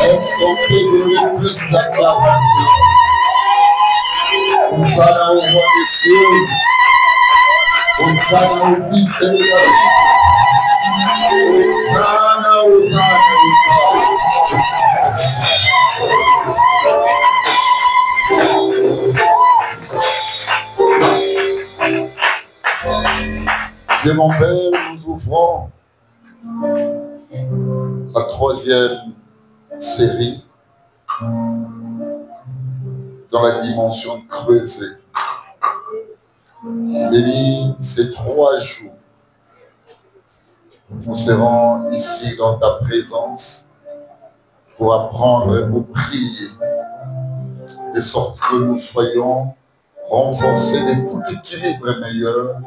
Est-ce qu'on peut donner plus d'acclamation? Hosanna au roi des cieux. Hosanna au fils de David. Hosanna, Hosanna, Hosanna. Dieu mon Père, nous ouvrons la troisième série dans la dimension creusée. Bénis ces 3 jours. Nous serons ici dans ta présence pour apprendre et pour prier, de sorte que nous soyons renforcés de tout équilibre meilleur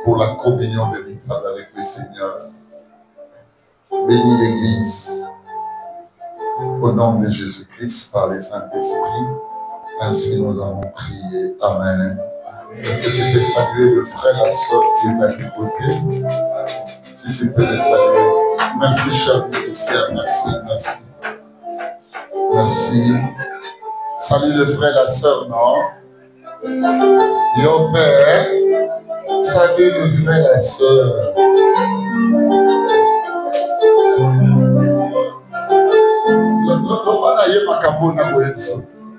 pour la communion véritable avec le Seigneur. Bénis l'Église. Au nom de Jésus-Christ, par le Saint-Esprit, ainsi nous avons prié. Amen. Est-ce que tu peux saluer le frère, la soeur qui est à tes côtés? Si tu peux le saluer. Merci, cher musicien. Merci, merci. Merci. Salut le frère, la soeur, non? Yo Père. Salut le frère, la soeur.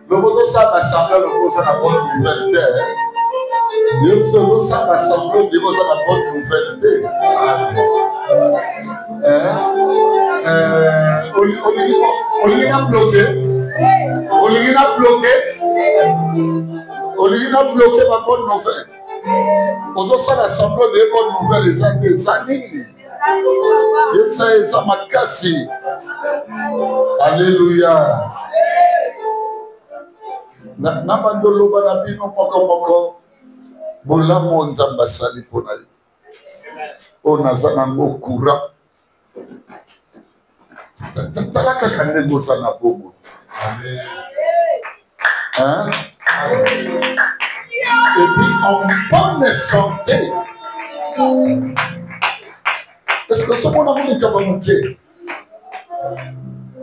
Le moto ça va sembler le moto ça la bonne nouvelle. Le moto ça va sembler le moto ça la bonne nouvelle. On lui a bloqué. On lui a bloqué. On lui a bloqué ma bonne nouvelle. On doit ça l'assembler de bonnes nouvelles les années. Ça m'a cassé. Alléluia. Nabandolo banabino moko bolamo nzamba sali pona yo. Ona zana ngokura. Talaka kande gozana bobo. Amen. Hein? Et puis en bonne santé. Est-ce que ce monde a voulu qu'à manquer?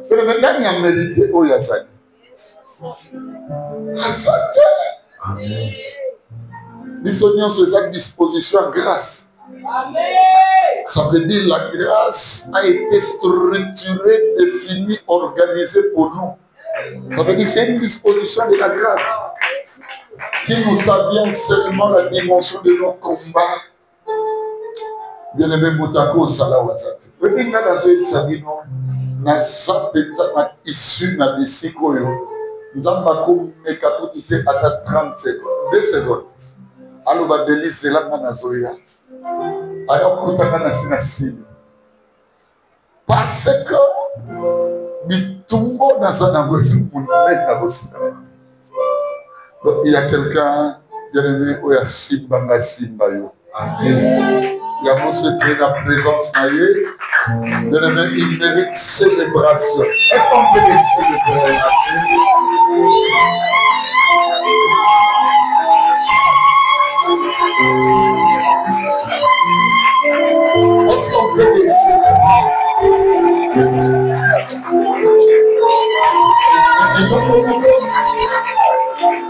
C'est le maintenant il y a mérité au Yazani. Nous sommes sur cette disposition à grâce. Ça veut dire que la grâce a été structurée, définie, organisée pour nous. Ça veut dire que c'est une disposition de la grâce. Si nous savions seulement la dimension de nos combats, bien aimé Moutako Salawazat. Vous dites que dans une sabino, na sapenza na issu na bisikoyo. Nzamba kumeka kutite ata 30 secondes. 2 secondes. Alors ba délice là na zoya. Ayo kutaka na sinasini. Parce que bitumbo na sana ngozi munaleta bosika. Donc il y a quelqu'un bien aimé oya simba nga simba yo. Amen. Il y a monsieur qui est la présence naïe. Bien aimé, il mérite célébration. Est-ce qu'on peut les célébrer? Est-ce qu'on peut les célébrer?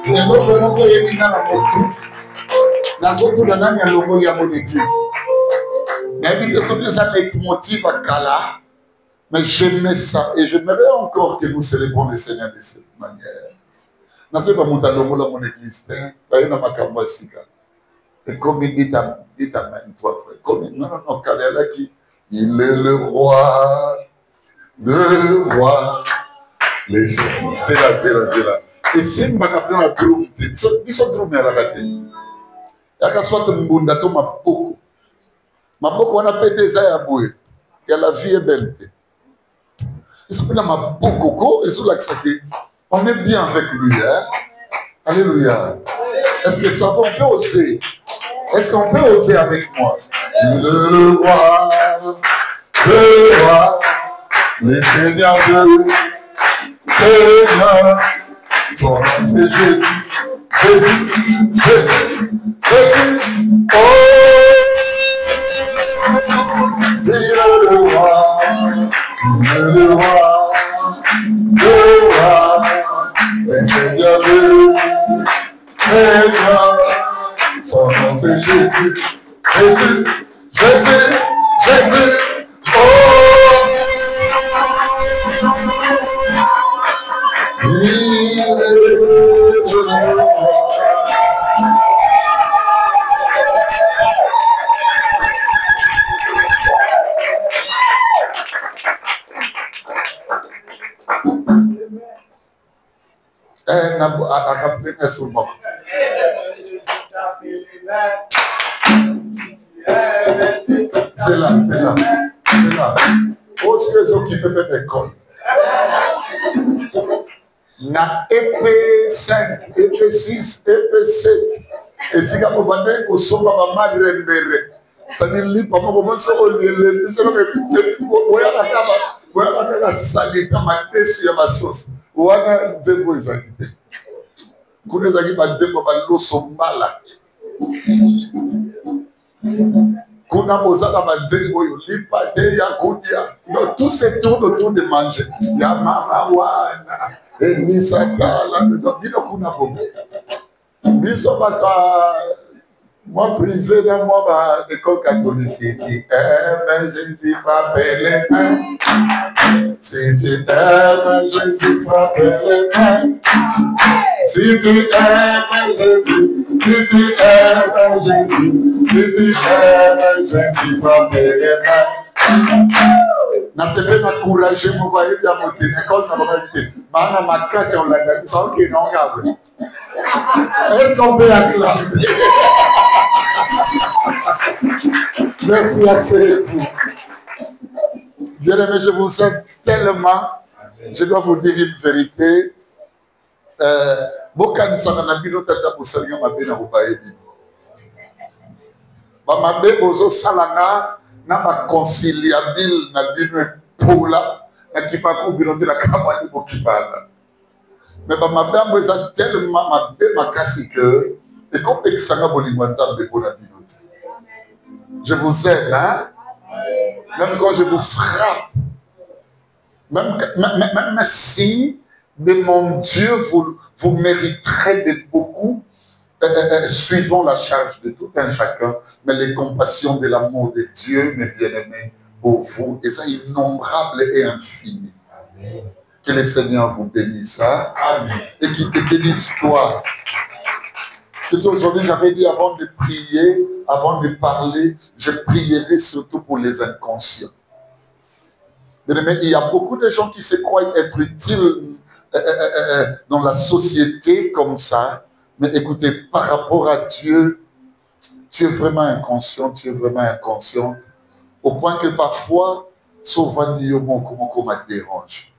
Et notre monde est mis dans la moto. Dans autres, on a mis le mot de l'église. Mais évitez ce que ça me motive à Kala. Mais j'aimais ça. Et j'aimerais encore que nous célébrons le Seigneur de cette manière. Je ne sais pas si vous mon église. Et comme il dit à même toi, frère. Comme il dit, non, Kala qui. Il est le roi. Le roi. C'est là. Et si je m'appelle un groupe, ils sont groupés à la tête. Il y a qu'à soit un bundato maboko. Maboko, on a pété ça à bouer. Et la vie est belle. Il s'appelle Maboko. Et sur l'accès, on est bien avec lui. Hein? Alléluia. Est-ce que ça va? On peut oser? Est-ce qu'on peut oser avec moi? Le roi, le Seigneur de Seigneur. Son nom c'est Jésus. Oh, il est le roi, il est le roi, le Seigneur de Seigneur, son nom c'est Jésus, Jésus, Jésus, Jésus, oh, il est le roi. C'est là. Où est-ce que vous occupez de l'école? Na épée 5, épée 6, épée 7. Et si vous avez un peu de madre, ça dit li papa comment ça on le c'est le ouais la salé comme un sur ma sauce. Wana nzembo ezakite. Kuna ezaki ba nzembo ba loso mbala. Kuna bozala ba nzembo yo lipa te ya kodia. Non, tout se tourne autour de manger. Ya mama wana. Et nisakala bino kuna bobo. Biso bata moi privé dans moi l'école catholique qui aime Jésus frappe les mains. Si tu aimes Jésus frappe les mains. Si tu aimes Jésus, si tu aimes Jésus, si tu aimes Jésus frappe les mains. Na sepe na courage mo voyez bien monter l'école na pas dit mana makasi on l'a dit ça OK non grave. Est-ce qu'on peut acclamer? Merci assez vous. Bien-aimés, je vous aime tellement. Je dois vous dire une vérité. Bokan sakana bino tata bosalinga mabe na bobayebi. Ba mabe bozo salanga na ba conciliable na bino pola na kipako bino te la kamani bokibana. Mais ba mabe mo eza tellement mabe makasi que et comme eksanga bolingo nzambe pona bino. Je vous aime, hein? Même quand je vous frappe, même si, mais mon Dieu, vous mériterez de beaucoup, suivant la charge de tout un chacun, mais les compassions de l'amour de Dieu, mes bien-aimés, pour vous, et ça innombrable et infini. Amen. Que le Seigneur vous bénisse, hein? Amen. Et qu'il te bénisse toi. C'est aujourd'hui, j'avais dit avant de prier, avant de parler, je prierai surtout pour les inconscients. Mais il y a beaucoup de gens qui se croient être utiles dans la société comme ça. Mais écoutez, par rapport à Dieu, tu es vraiment inconscient, au point que parfois, souvent, comment m'a dérange.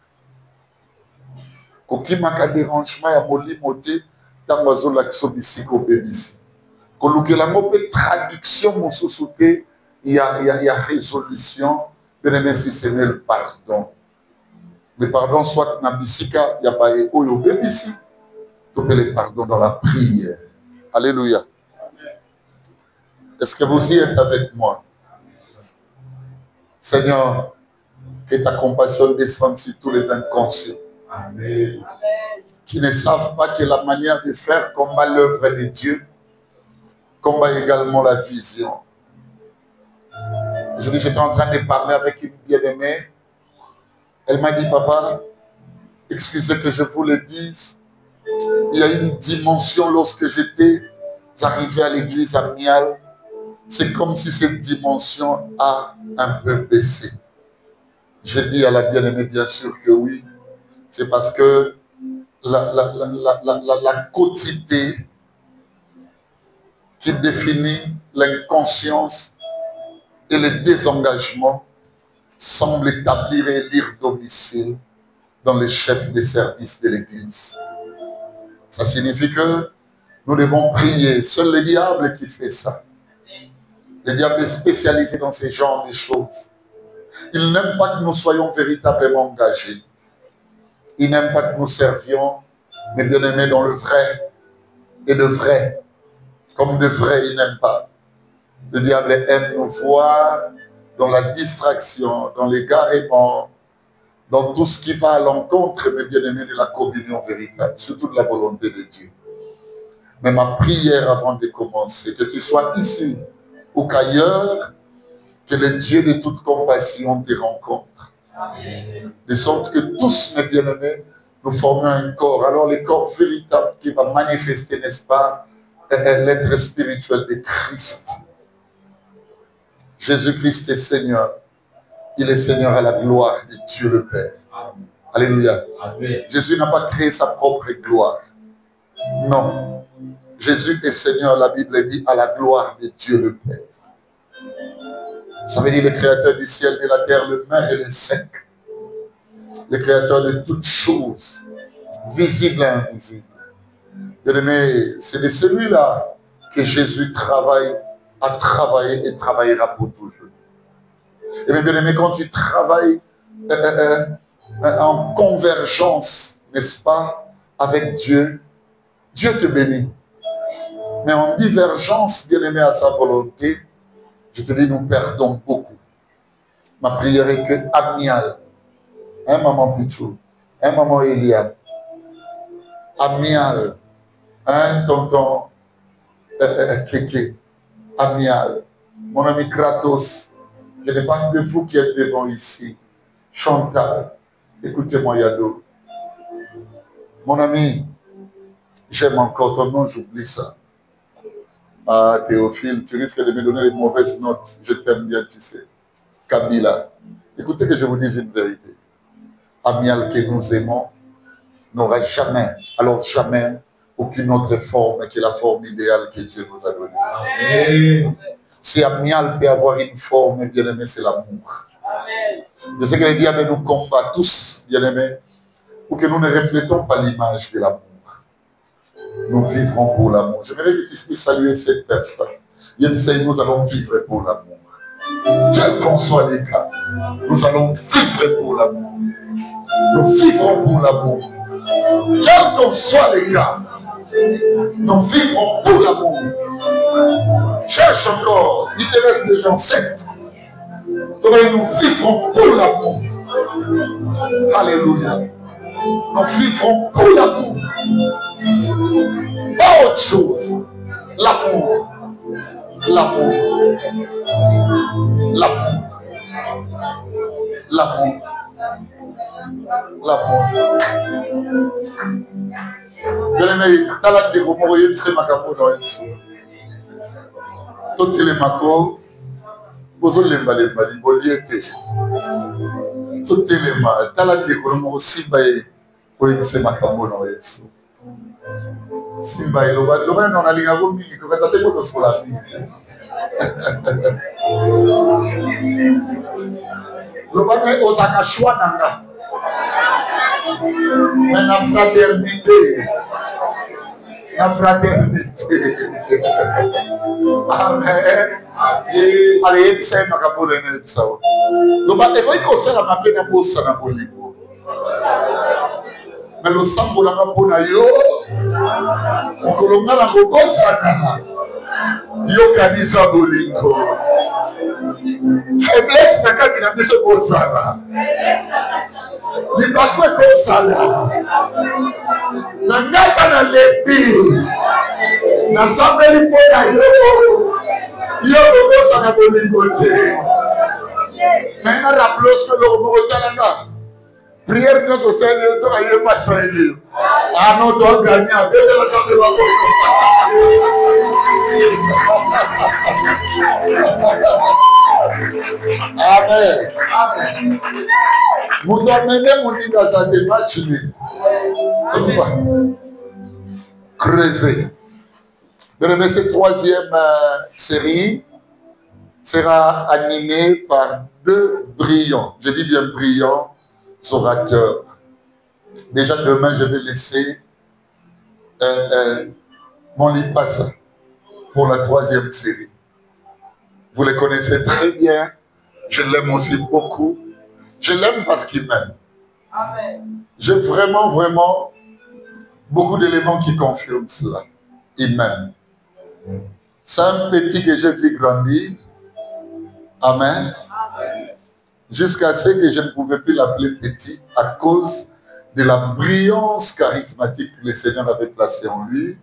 Quand il m'a dérangement, il y a dans l'oiseau l'action bisiko bébisi. Quand nous avons une traduction, il y a résolution. Bien aimé, si c'est le pardon. Le pardon, soit dans bisika, il n'y a pas de oyo bébisi. Tu peux le pardon dans la prière. Alléluia. Est-ce que vous y êtes avec moi? Seigneur, que ta compassion descende sur tous les inconscients. Amen. Qui ne savent pas que la manière de faire combat l'œuvre de Dieu, combat également la vision. Je dis, j'étais en train de parler avec une bien-aimée. Elle m'a dit, papa, excusez que je vous le dise, il y a une dimension lorsque j'étais arrivé à l'église à Mial, c'est comme si cette dimension a un peu baissé. J'ai dit à la bien-aimée, bien sûr que oui, c'est parce que la quotité qui définit l'inconscience et le désengagement semble établir et élire domicile dans les chefs des services de l'Église. Ça signifie que nous devons prier. Seul le diable qui fait ça. Le diable est spécialisé dans ce genre de choses. Il n'aime pas que nous soyons véritablement engagés. Il n'aime pas que nous servions, mais bien aimés dans le vrai et le vrai. Comme de vrai, il n'aime pas. Le diable aime nous voir dans la distraction, dans l'égarement, dans tout ce qui va à l'encontre, mes bien-aimés, de la communion véritable, surtout de la volonté de Dieu. Mais ma prière avant de commencer, que tu sois ici ou qu'ailleurs, que le Dieu de toute compassion te rencontre. De sorte que tous, mes bien-aimés, nous formons un corps. Alors le corps véritable qui va manifester, n'est-ce pas, l'être spirituel de Christ. Jésus-Christ est Seigneur. Il est Seigneur à la gloire de Dieu le Père. Alléluia. Amen. Jésus n'a pas créé sa propre gloire. Non. Jésus est Seigneur, la Bible dit, à la gloire de Dieu le Père. Ça veut dire le créateur du ciel et de la terre, le mer et le sec. Le créateur de toutes choses, visibles et invisibles. Bien-aimé, c'est de celui-là que Jésus travaille, a travaillé et travaillera pour toujours. Et bien aimé, quand tu travailles en convergence, n'est-ce pas, avec Dieu, Dieu te bénit. Mais en divergence, bien aimé, à sa volonté, je te dis, nous perdons beaucoup. Ma prière est que amial, un maman Pichou, un maman Elia, amial, un tonton Kéké, amial, mon ami Kratos, je n'ai pas de vous qui êtes devant ici, Chantal, écoutez-moi Yado, mon ami, j'aime encore ton nom, j'oublie ça. Ah, Théophile, tu risques de me donner les mauvaises notes, je t'aime bien, tu sais. Kabila, écoutez que je vous dise une vérité. Amial que nous aimons n'aura jamais, alors jamais, aucune autre forme que la forme idéale que Dieu nous a donnée. Si Amial peut avoir une forme, bien aimé, c'est l'amour. Je sais que le diable nous combat tous, bien aimé, pour que nous ne reflétons pas l'image de l'amour. Nous vivrons pour l'amour. J'aimerais que tu puisses saluer cette personne. Nous allons vivre pour l'amour. Quel qu'en soit les cas, nous allons vivre pour l'amour. Nous vivrons pour l'amour. Quel qu'en soit les cas, nous vivrons pour l'amour. Cherche encore, il te reste déjà 7. Nous vivrons pour l'amour. Alléluia. Nous vivrons pour l'amour. Pas autre chose. L'amour. L'amour. L'amour. L'amour. L'amour. Bien-aimé, talent de Gomoye, c'est ma capo dans une soupe. Tout les macros, vous avez les balais, vous avez été. Tout les macros, talent de Gomoye, c'est ma capo dans une soupe. Simba et l'Oba, l'Oba non a ligne à vous, que vous avez pour sur la vie. L'Oba est aux Akashwa Nanga. Mais la fraternité. La fraternité. Amen. Allez, c'est ma capo de Nelson. L'Oba est vrai qu'on s'est la mappé dans le boss à Napoli. Mais le sambo na kapona yo okolonga na kobosana yo kanisa bolingo faiblesse na kati na biso bosana libako ekosala na ngata na lebi na sambeli mpo na yo kobosana bolingo te mais na rappelons que le mokotalanga prière de notre Seigneur, tu n'as pas saisi. Ah non, tu as gagné avec le temps de la Amen. Amen. Nous t'amenons mon lit dans sa démarche. Creuser. De cette troisième série sera animée par 2 brillants. Je dis bien brillants. Orateurs. Déjà demain, je vais laisser mon Lipasa pour la 3e série. Vous les connaissez très bien. Je l'aime aussi beaucoup. Je l'aime parce qu'il m'aime. J'ai vraiment, vraiment beaucoup d'éléments qui confirment cela. Il m'aime. C'est un petit que j'ai vu grandir. Amen. Jusqu'à ce que je ne pouvais plus l'appeler petit à cause de la brillance charismatique que le Seigneur avait placée en lui.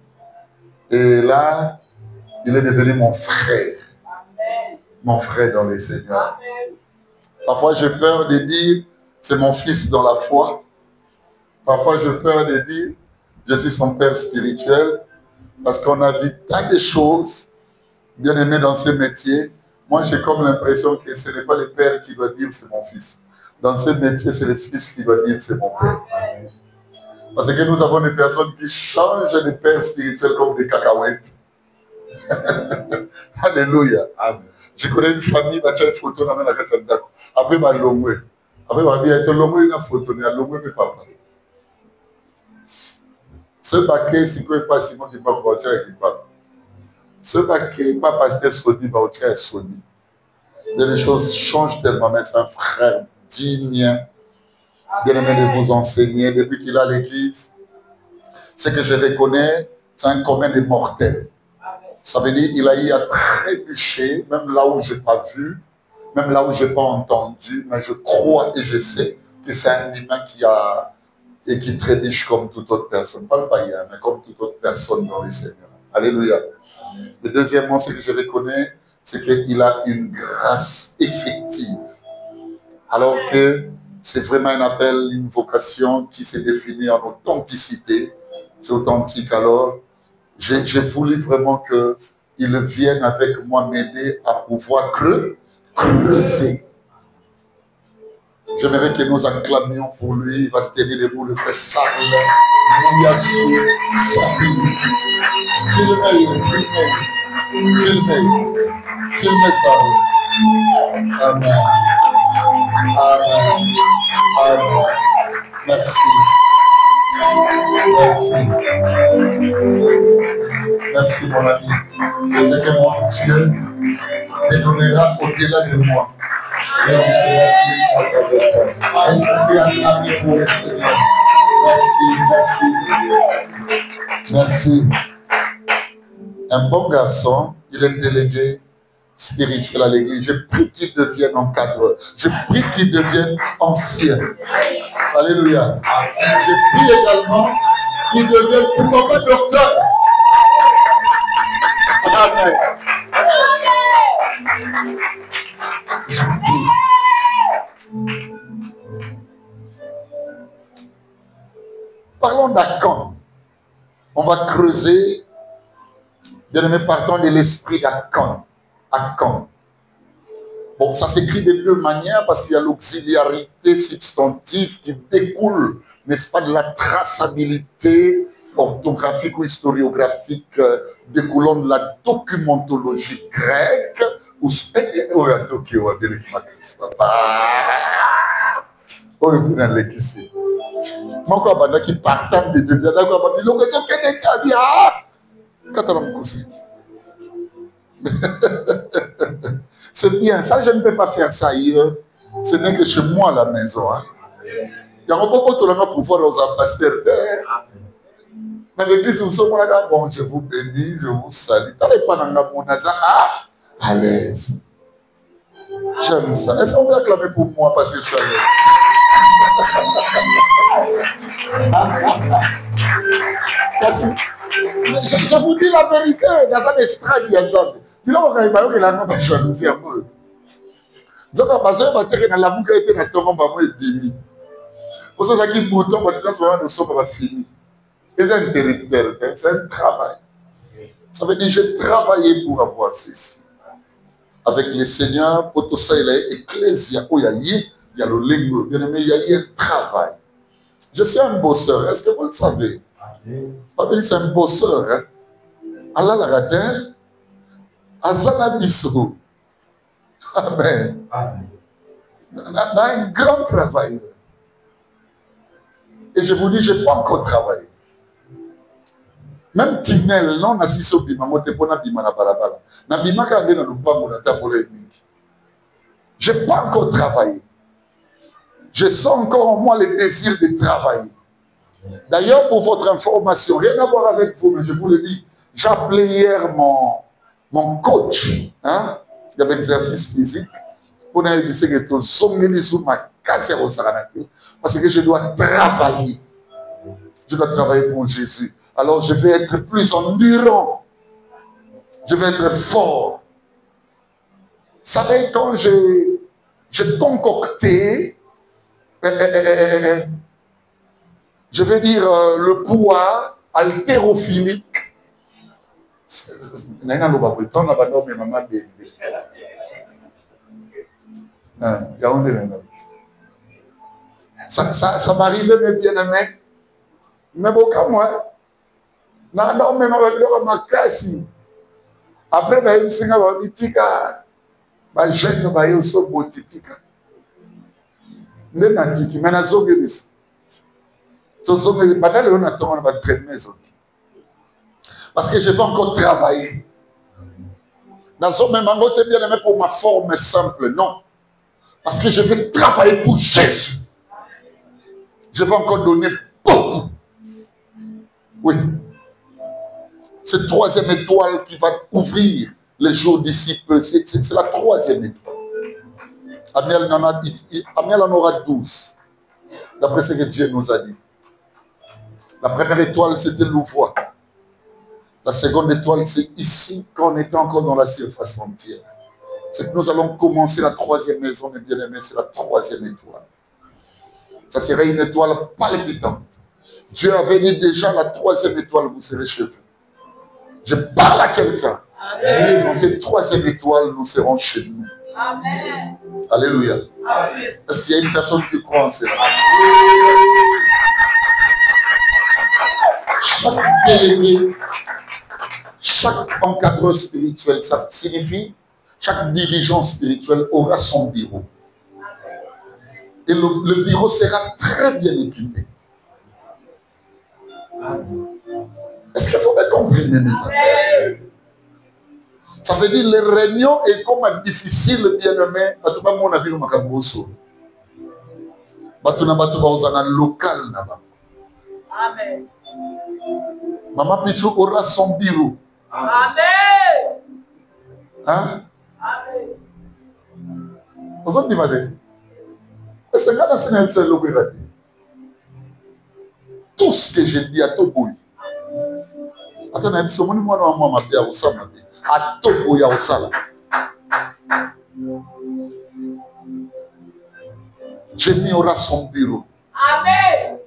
Et là, il est devenu mon frère. Mon frère dans le Seigneur. Parfois, j'ai peur de dire, c'est mon fils dans la foi. Parfois, j'ai peur de dire, je suis son père spirituel. Parce qu'on a vu tant de choses, bien aimé dans ce métier. Moi, j'ai comme l'impression que ce n'est pas le père qui doit dire c'est mon fils. Dans ce métier, c'est le fils qui doit dire c'est mon père. Parce que nous avons des personnes qui changent de père spirituel comme des cacahuètes. Alléluia. Amen. Je connais une famille, bah, une photo, après, bah, l'ongwe. Après, bah, il y a une photo, il y a l'ongwe, mais papa. Ce baquet, si quoi pas Simon qui va voiture et qui parle. Ce baquet, pas pasteur Sony, va au Sony. Mais les choses changent tellement, mais c'est un frère digne, bien aimé de vous enseigner depuis qu'il a l'église. Ce que je reconnais, c'est un commun des mortels. Ça veut dire qu'il a eu à trébucher, même là où je n'ai pas vu, même là où je n'ai pas entendu, mais je crois et je sais que c'est un humain qui a et qui trébuche comme toute autre personne. Pas le païen, mais comme toute autre personne dans le Seigneur. Alléluia. Et deuxièmement, ce que je reconnais, c'est qu'il a une grâce effective. Alors que c'est vraiment un appel, une vocation qui s'est définie en authenticité. C'est authentique. Alors, j'ai voulu vraiment qu'il vienne avec moi m'aider à pouvoir creuser. J'aimerais que nous acclamions pour lui. Il va se tenir debout, le frère Sarle, Mouyassou, Sabine. Filmez Sarle. Amen. Amen. Amen. Merci. Merci. Merci mon ami. Et c'est que mon Dieu te donnera au-delà de moi. Et on sera dit à travers toi. Est-ce que tu as acclamé pour le Seigneur? Merci, merci. Merci. Un bon garçon, il est délégué spirituel à l'église. Je prie qu'il devienne encadreur. Je prie qu'il devienne ancien. Alléluia. Je prie également qu'il devienne, pourquoi pas docteur. Amen. Je prie. Parlons d'Akan. On va creuser. Bien aimé, partons de l'esprit d'Akan. Akan. Bon, ça s'écrit de deux manières parce qu'il y a l'auxiliarité substantive qui découle, n'est-ce pas, de la traçabilité orthographique ou historiographique découlant de la documentologie grecque ou c'est bien, ça je ne peux pas faire ça ailleurs. Ce n'est que chez moi à la maison. Il y a beaucoup de pouvoir aux ambassadeurs. Mais l'église, vous sommes là, bon, je vous bénis, je vous salue. T'allez pas dans la monaza, à l'aise. J'aime ça. Est-ce qu'on peut acclamer pour moi parce que je suis à l'aise? Je vous dis la vérité, dans un estrade, il y a ça. Il y a une jalousie un peu. Donc, parce que je suis dans la boucle, je suis dans la pour ça, qui bouton, nous sommes finis. Et c'est un territoire, c'est un travail. Ça veut dire que j'ai travaillé pour avoir ceci. Avec le Seigneur, pour tout ça, il y a l'Ecclésia, il y a le lingo, bien aimé, il y a eu un travail. Je suis un bosseur, est-ce que vous le savez? C'est un bosseur. Hein? Allah la ratin, Azana Bissou. Amen. On a un grand travail. Et je vous dis, je n'ai pas encore travaillé. Même Tinel, non, on a 6 bima, on a bima na balabala. Na bima ka ngena lupango na tapole mingi. Je n'ai pas encore travaillé. Je sens encore en moi le désir de travailler. D'ailleurs, pour votre information, rien à voir avec vous, mais je vous le dis, j'ai appelé hier mon coach, hein, il y avait exercice physique, Parce que je dois travailler. Je dois travailler pour Jésus. Alors je vais être plus endurant. Je vais être fort. Vous savez, quand j'ai concocté, je vais dire, le poids haltérophilique. Ça m'arrivait, mes bien-aimés. Mais bon, comme moi, non, mais ma casse. Après, je suis jeune, je suis botitika. Je suis mais parce que je vais encore travailler. Même pour ma forme simple, non. Parce que je vais travailler pour Jésus. Je vais encore donner beaucoup. Oui. Cette troisième étoile qui va ouvrir les jours d'ici peu, c'est la troisième étoile. Amiel en aura 12. D'après ce que Dieu nous a dit. La première étoile, c'était Louvois. La seconde étoile, c'est ici, quand on était encore dans la surface frontière. C'est que nous allons commencer la troisième maison, mes bien-aimés, c'est la troisième étoile. Ça serait une étoile palpitante. Dieu avait dit déjà, la troisième étoile, vous serez chez vous. Je parle à quelqu'un. Dans cette troisième étoile, nous serons chez nous. Amen. Alléluia. Est-ce qu'il y a une personne qui croit en cela? Chaque délégué, chaque encadreur spirituel, ça signifie chaque dirigeant spirituel aura son bureau. Et le bureau sera très bien équipé. Est-ce qu'il faut bien comprendre, mes amis? Ça veut dire les réunions est comme difficile, bien-aimé. Mon avis, nous avons local. Amen. Maman Pichou aura son bureau. Amen. Hein? Amen. Vous avez dit, madame? Est-ce que tout ce que j'ai dit à Toboui. Attendez, ce moment, moi, je à Toboui, à Osala. Jémi aura son bureau. Amen.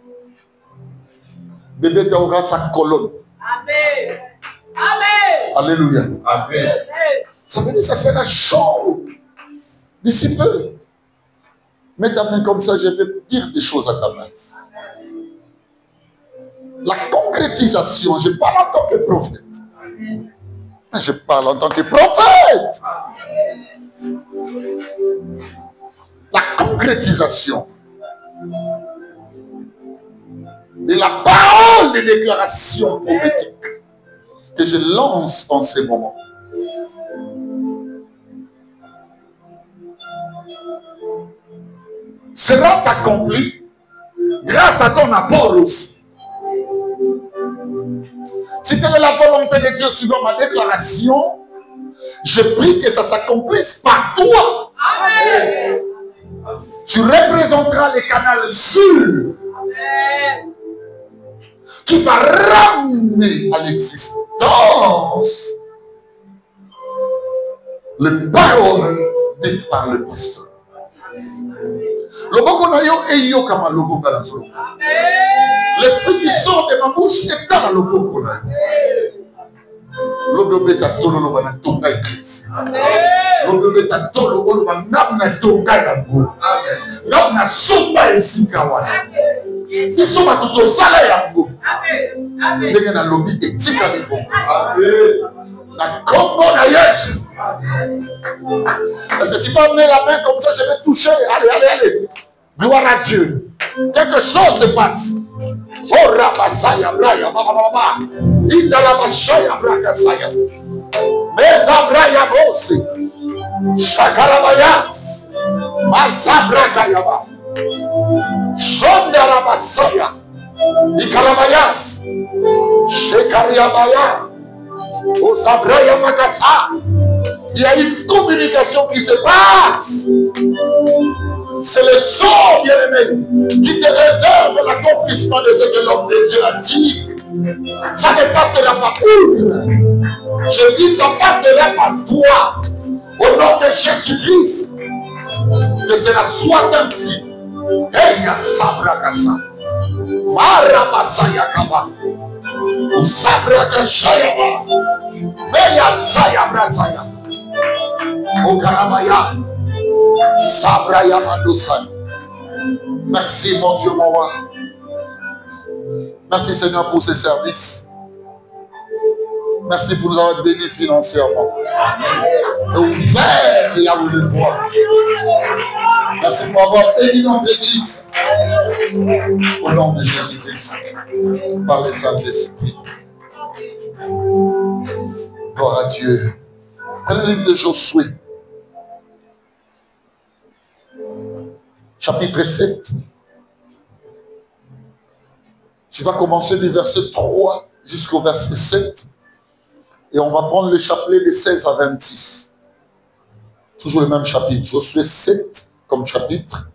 Bébé aura sa colonne. Amen. Amen. Alléluia. Amen. Ça veut dire que ça sera chaud. D'ici peu. Mets ta main comme ça, je vais dire des choses à ta main. La concrétisation, je parle en tant que prophète. Mais je parle en tant que prophète. La concrétisation de la parole de déclaration prophétique que je lance en ces moments. Sera accompli grâce à ton apport aussi. Si telle est la volonté de Dieu suivant ma déclaration, je prie que ça s'accomplisse par toi. Amen. Tu représenteras les canaux sûrs qui va ramener à l'existence les paroles dites par le pasteur. L'esprit qui sort de ma bouche est dans le boko. Est-ce que tu peux amener la main comme ça, je vais toucher. Allez, allez, allez. Gloire à Dieu. Quelque chose se passe. Oh, Rabasaya, Braya, Baba, Indalabashaya, Brakasaya. Mesabraya Bosi. Shakarabayas. Masabrakayaba. Shondarabasaya. Ikarabayas. Shekariabaya. Osabraya Makasa. Il y a une communication qui se passe. C'est le sort, bien-aimé, qui te réserve l'accomplissement de ce que l'homme de Dieu a dit. Ça ne passera pas outre. Je dis, ça passera par toi. Au nom de Jésus-Christ. Que cela soit ainsi. Eya sabra kasa. Marabasa yakaba. Sabra kashayaba. Meya sayabra saya. Okarabaya. Sabra yamandosan. Merci mon Dieu, mon roi. Merci Seigneur pour ces services. Merci pour nous avoir bénis financièrement. Et ouvert là où le voir. Merci pour avoir béni notre église. Au nom de Jésus-Christ. Par le Saint-Esprit. Gloire à Dieu. Dans le livre de Josué. Chapitre 7. Tu vas commencer du verset 3 jusqu'au verset 7. Et on va prendre le chapelet de 16 à 26. Toujours le même chapitre. Josué 7 comme chapitre.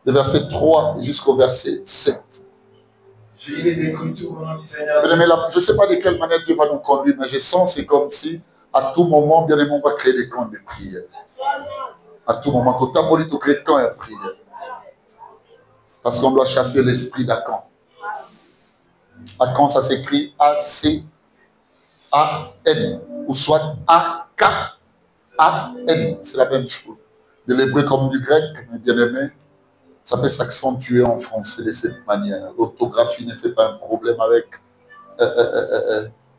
Le verset 3 jusqu'au verset 7. Je lis les Écritures au nom du Seigneur. Je ne sais pas de quelle manière Dieu va nous conduire, mais je sens c'est comme si à tout moment, bien aimé, on va créer des camps de prière. À tout moment, quand tu as volé, tu crées des camps de prière. Parce qu'on doit chasser l'esprit d'Akan. Akan, ça s'écrit A-C-A-N. Ou soit A-K-A-N. C'est la même chose. De l'hébreu comme du grec, mais bien aimé, ça peut s'accentuer en français de cette manière. L'orthographie ne fait pas un problème avec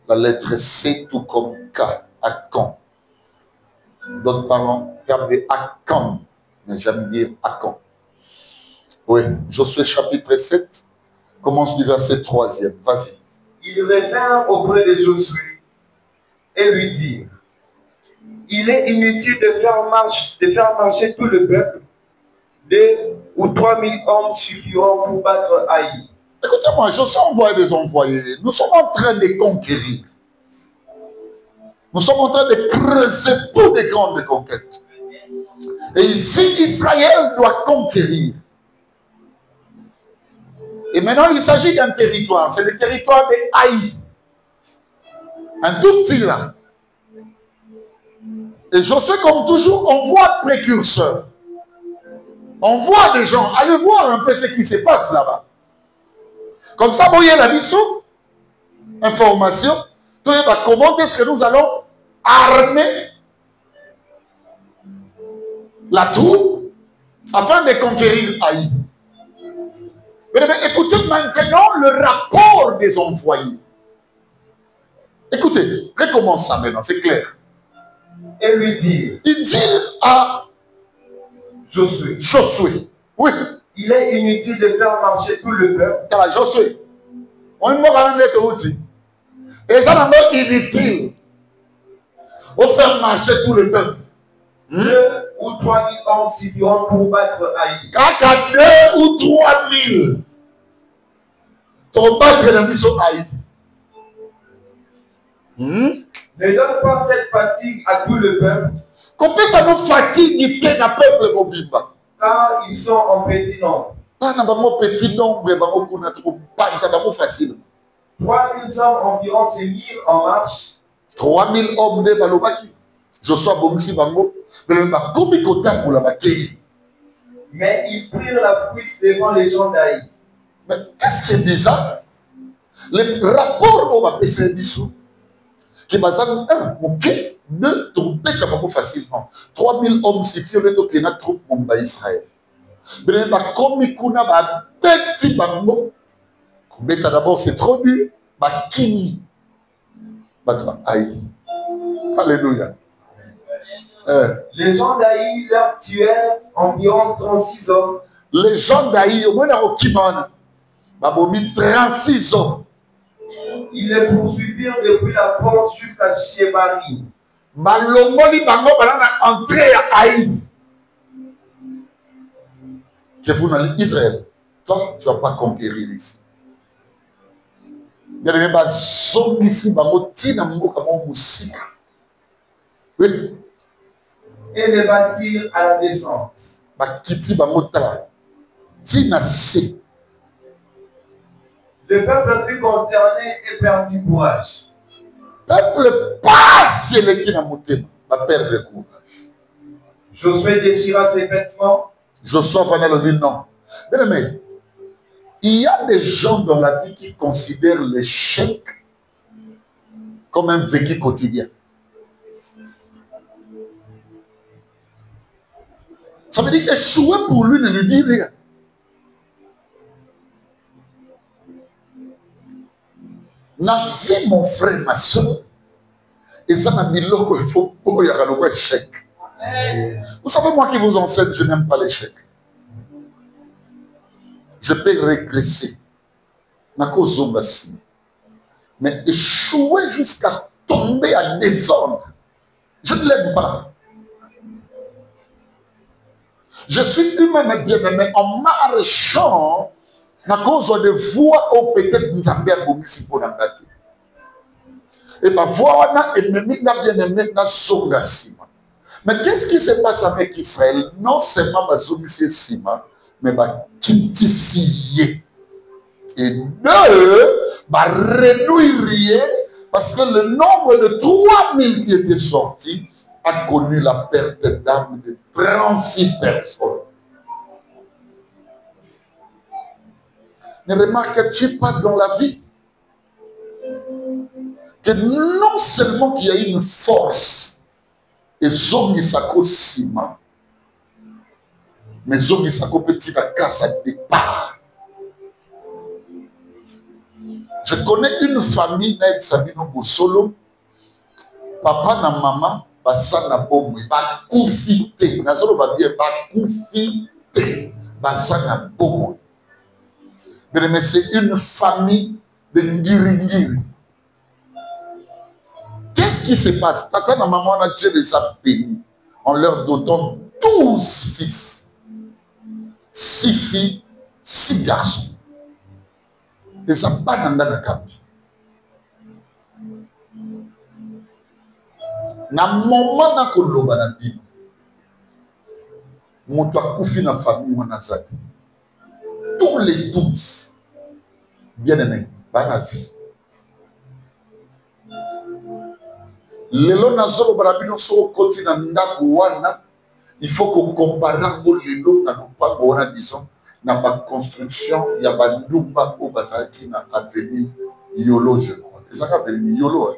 la lettre C, tout comme K. Akan. D'autres parlent terme de Akan, mais j'aime dire Akan. Oui, Josué chapitre 7, commence du verset 3e. Vas-y. Il revint auprès de Josué et lui dit, il est inutile de faire marcher tout le peuple. 2 ou 3 000 hommes suffiront pour battre Haï. Écoutez-moi, Josué envoie des envoyés. Nous sommes en train de conquérir. Nous sommes en train de creuser pour des grandes conquêtes. Et ici, Israël doit conquérir. Et maintenant, il s'agit d'un territoire. C'est le territoire de Haï. Un tout petit là. Et Josué, comme toujours, envoie précurseurs. On voit des gens. Allez voir un peu ce qui se passe là-bas. Comme ça, vous voyez la mission. Information. Comment est-ce que nous allons armer la troupe afin de conquérir Haï. Mais écoutez maintenant le rapport des envoyés. Écoutez, recommence ça maintenant, c'est clair. Et lui dit, il dit à Josué, oui. Il est inutile de faire marcher tout le peuple. Car Josué, on ne m'a pas dit. Et ça n'est inutile. Au faire marcher tout le peuple. 2 ou 3 000 hommes suffiront pour battre Haï. Car 2 ou 3 000 pour battre la mission Haï. Ne donne pas cette fatigue à tout le peuple. Comment ça nous fatigue de un peuple mobimba? Car ils sont en petit nombre. Pas un petit nombre, pas facile. 3 000 hommes environ se mirent en marche. 3 000 hommes de Balobaki. Je sois bon ici, Bango. Mais ils prirent la fuite devant les gens d'Haï. Mais qu'est-ce qui est bizarre? Le rapport au PCB Bissou, qui est basé en 1, 2, tromper capable facilement. 3 000 hommes suffisent le temps qu'il y a trop de Israël. Mais comme il y a un petit bango, d'abord c'est trop dur, Kini. Aïe. Alléluia. Les gens d'Haï leur tuèrent environ 36 hommes. Les gens d'Haï, au moins dans Okimana, ils 36 hommes. Ils les poursuivirent depuis la porte jusqu'à Shébari. Balongoli bango balana entrée à Haï. Que vous n'allez Israël. Toi, tu ne vas pas conquérir ici. Il y a des gens qui sont ici, qui sont ici, oui. et les bâtir à la descente. Bakiti bamotala. Tina se. Le peuple fut consterné et perdit courage. Peuple passe le qui n'a monté. Va perdre courage. Josué déchira ses vêtements. Josué va le dire non. Bien aimé, il y a des gens dans la vie qui considèrent l'échec comme un vécu quotidien. Ça veut dire échouer pour lui ne lui dit rien. Na vie, mon frère, ma soeur, et ça m'a mis l'eau il faut pas y avoir un échec. Vous savez, moi qui vous enseigne, je n'aime pas l'échec. Je peux régresser. Mais échouer jusqu'à tomber à désordre, je ne l'aime pas. Je suis humain, mais bien aimé, en marchant, à cause de voix où peut-être nous avons bien commis si pour l'embâtir. Et ma voix, on a ennemi, on a bien aimé, on a songa sima. Mais qu'est-ce qui se passe avec Israël? Non seulement ma songa sima, mais ma kitisiye. Et deux, ma renouiller, parce que le nombre de 3000 qui étaient sortis a connu la perte d'âme de 36 personnes. Ne remarques-tu pas dans la vie que non seulement qu'il y a une force et Zongi Sako Sima, mais Zongi Sako Petit la casse à départ. Je connais une famille, Naïd Sabino Bosolo, papa na maman, basa na bombe, ba koufite, nazolo ba bien, ba koufite, basa na bombe. Mais c'est une famille de ngiri-ngiri. Qu'est-ce qui se passe? Quand ma maman a Dieu les a bénis en leur dotant 12 fils, 6 filles, 6 garçons. Et ça pas dans la capi. Na moment na koloba na Bible, mon toit koufi na famille wanazaki. Tous les 12, bien aimés, par la vie. Lelo na zolo barabino so koti na ndaku wana, il faut qu'on compare lelo na lupa wana disons na ba construction ya ba ndumba ko bazaki na avenue Yolo je crois. C'est ça avenue Yolo.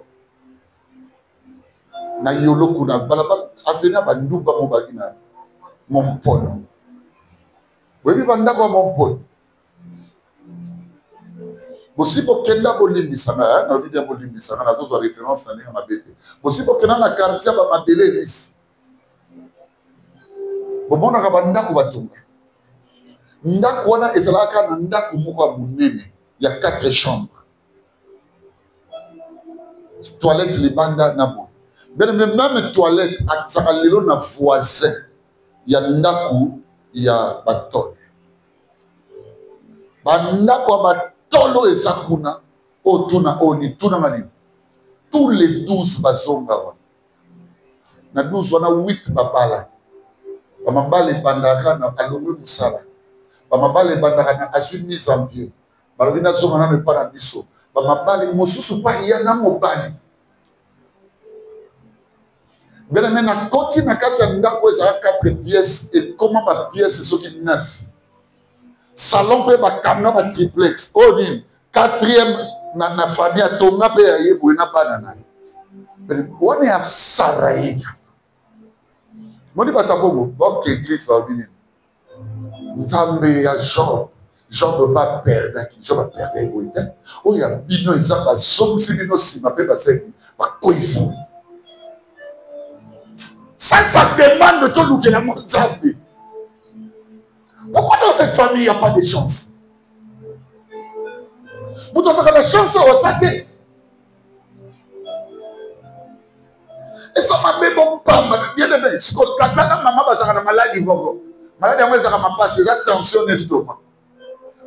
Na Yolo kuna balabala avenue ba ndumba mo bagina mon polo. Oui ba ndako mon polo. Aussi pour kenda bolimbisana na odi dia bolimbisana na zo référence na ninga mabete. Aussi pour kenda na quartier ba mabele lis. Bomona ka bandako batunga. Ndako wana ezalaka na ndako moko munene ya 4 chambres. Toilette libanda na bo. Ben même toilette atsaka lelo na voisin ya ndako ya batol. Bandako ba tolo ezakuna otuna oni tuna mani tous les 12 bazonga wana na 12 wana 8 babala bamabale bandaka na alongo musala bamabale bandaka na assumise en pied balogina zonga na ne para biso bamabale mosusu pa yana mobali bena mena koti na kati ya ndako ezaka 4 pièces et comment ba pièces soki 9 salon pe ba kamna ba triplex oni 4e na famille atonga pe ya yebo na bana na woni have sarai moni ba tabongo bok église ba bini nzambe ya Job peut pas perdre qui Job a perdu boita o ya bino ezaba somsi bino sima pe ba seki ba koisa ça demande to lukela mo nzambe. Pourquoi dans cette famille il n'y a pas de chance? Vous devez avoir la chance au saké. Et ça m'a mis mon pam, bien aimé. Si quand maman va faire la maladie, maladie à moi ça m'a passé la tension d'estomac.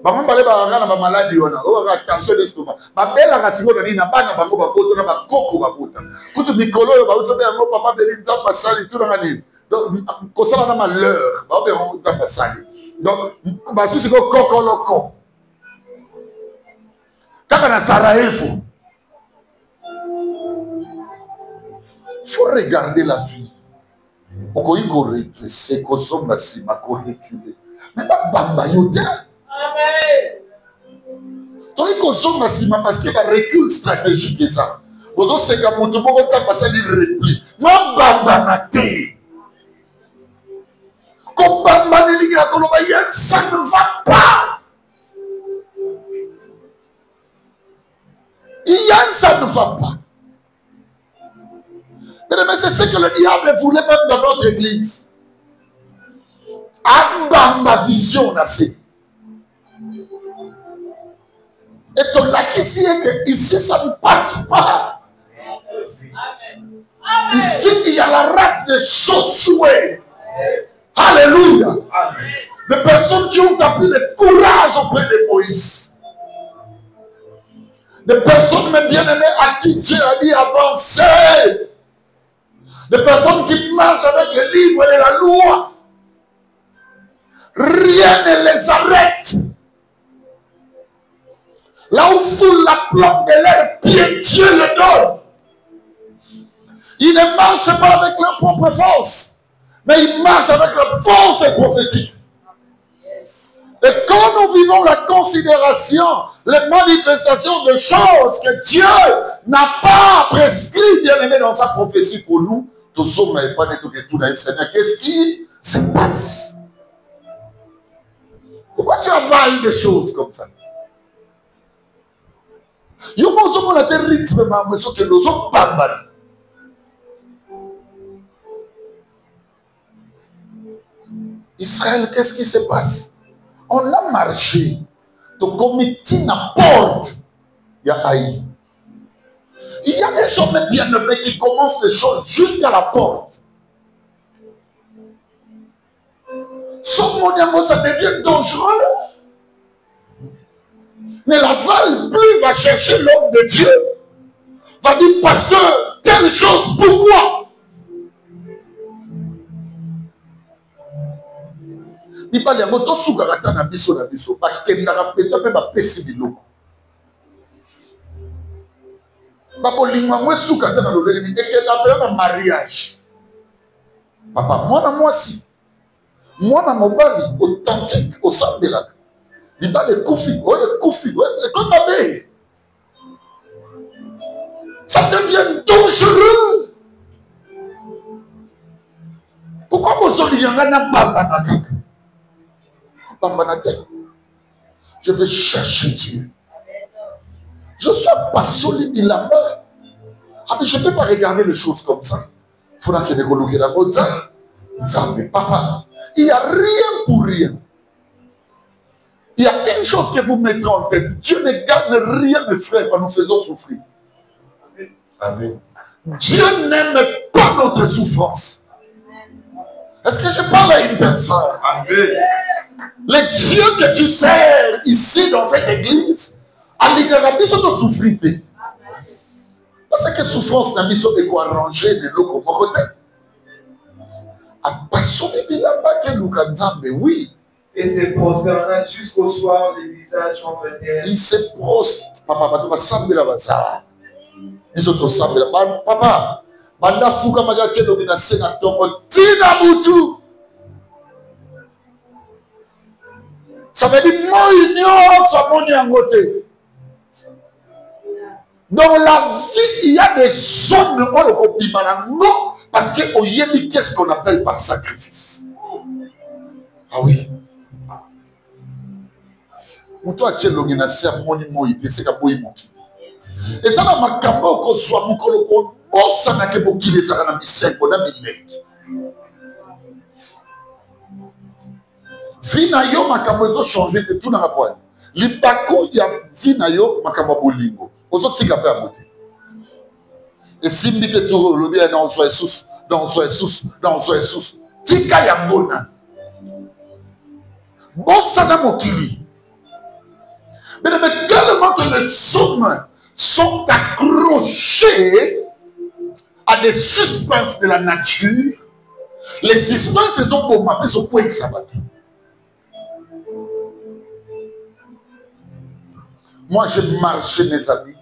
Maman va aller à la maladie, on a tension d'estomac. Ma belle a rassuré dans une banane, bango ba poto na ba koko ba poto. Kutu mikolo ba uto be ngo papa be nzamba sali tout dans la nuit. Donc, quand ça va malheur, on va passer. Donc, si c'est coco loco. Quand on a Sarajevo, il faut regarder la vie. On peut y répresser, qu'on soit massif, qu'on reculer. Mais pas bamba yoda. Amen. Donc, qu'on soit massif parce qu'il y a un recul stratégique et ça. Vous savez, c'est que mon tout le monde a passé des replis. Ma bamba na té. Comme bamba ne liga kolobayen, ça ne va pas. Ça ne va pas. Mais c'est ce que le diable voulait même dans notre église. Ma vision, c'est. Et ton lac ici est que ici, ça ne passe pas. Ici, il y a la race de Josué. Alléluia. Des personnes qui ont appris le courage auprès de Moïse. Des personnes, mes bien-aimés, à qui Dieu a dit avancer. Des personnes qui marchent avec le livre de la loi. Rien ne les arrête. Là où foule la plombe de leurs pieds, Dieu le donne. Ils ne marchent pas avec leur propre force, mais ils marchent avec leur force prophétique. Et quand nous vivons la considération, les manifestations de choses que Dieu n'a pas prescrit, bien aimé, dans sa prophétie pour nous, tout ça, mais pas du tout que tout dans le Seigneur. Qu'est-ce qui se passe? Pourquoi tu avales des choses comme ça? Israël, qu'est-ce qui se passe? On a marché. Ton comité n'apporte. Il y a Haï. Il y a des gens bien nommés qui commencent les choses jusqu'à la porte. Son monde, ça devient dangereux. Mais la Val plus va chercher l'homme de Dieu. Va dire, pasteur, telle chose, pourquoi? Il parle de moto soukarata na biso na biso. Ba kendaka peta pe ba pesi biloko. Ba bolingwa mwe soukata na loleli et que la na mariage. Papa, moi si. Moi na mobali authentique au sambela. Il parle de Koufi, comme ma mère. Ça devient dangereux. Pourquoi vous avez un je vais chercher Dieu. Je ne suis pas solide de la main. Ah, mais je ne peux pas regarder les choses comme ça. Il faudra que les coloquer la bonne papa, il n'y a rien pour rien. Il y a une chose que vous mettez en tête. Dieu ne garde rien, mes frères, quand nous faisons souffrir. Amen. Dieu n'aime pas notre souffrance. Est-ce que je parle à une personne? Amen. Le Dieu que tu sers ici dans cette église, a dit que nous souffrir. Parce que souffrance n'a mis sur des quoi arranger de l'eau comme côté. A passionné bilamba que nous cantons, oui. Et se prosterna jusqu'au soir, les visages contre terre. Il se prostre. Papa, tu vas samber la bazar. Ils sont tous samber. Papa, banda fuka magate domina sena tongo tina butu. Ça veut dire moi ignore sa moni en côté. Dans la vie, il y a des zones de moi le copie non parce que au yémi qu'est-ce qu'on appelle par sacrifice. Ah oui. Mutu achelongi na sia moni moïte c'est ka boyi moki. Et ça na makambo ko soit mukolo ko osana ke mokile za na bisengo na bileki. Vina yo makambo ezo changer te tout na rapport. Libako ya vina yo makambo bolingo. Ozo tika pe amote. Et simbi ke tout le bien dans soit sous, dans soit sous, dans soit sous. Tika ya mona. Bosana mokili. Mais tellement que les hommes sont accrochés à des suspens de la nature, Les suspens, ils ont beau m'appeler sur quoi ils savent. Moi, j'ai marché, mes amis,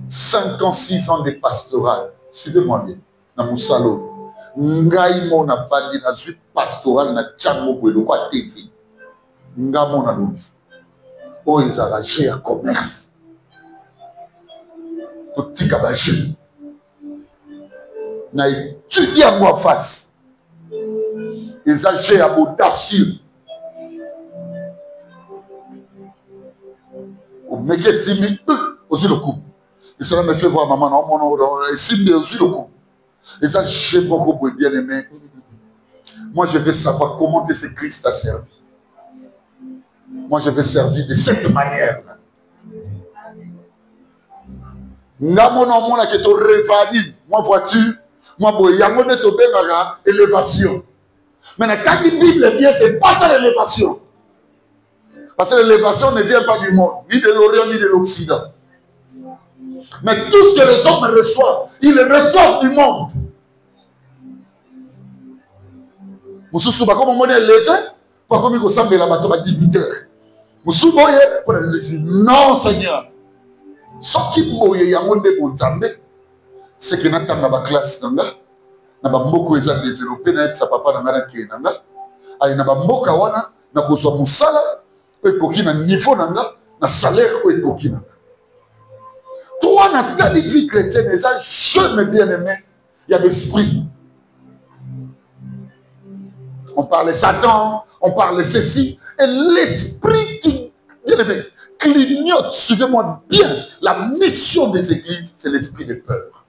5 ans, 6 ans de pastoral. Suivez-moi bien. Dans mon salon. Ngai mon avali na suite pastoral na tchango bwelo kwa TV. Nga mon alobi. Oh, ils arrachent à commerce. Petit cabaché. Na étudié à moi face. Ils agissent à audacieux. Au mec simi aussi le coup. Et cela me fait voir maman non mon simi aussi le coup. Et ça j'ai beaucoup bien aimé. Moi je veux savoir comment ce Christ a servi. Moi je veux servir de cette manière. Nga mon nom qui te révali, moi voiture, moi boyango ne te bengara élévation. Mais quand il dit le bien, c'est pas ça l'élévation. Parce que l'élévation ne vient pas du monde, ni de l'Orient, ni de l'Occident. Mais tout ce que les hommes reçoivent, ils le reçoivent du monde. Moussou ba comme on est élevé, pas comme il ressemble à la bateau à dignitaire. Moussou boye, non Seigneur. Ce qui boye yango de bonzambe, c'est que n'attend ma classe nanga, na ba mboko eza développé na sa papa nanga na ke nanga, ay na ba mboka wana na kozwa musala ekoki na niveau nanga na salaire ekoki nanga. Toi na ta vie chrétienne eza jeune bien-aimé, il y a l'esprit. On parle de Satan, on parle de ceci, et l'esprit qui, bien aimé, clignote, suivez-moi bien, la mission des églises, c'est l'esprit de peur.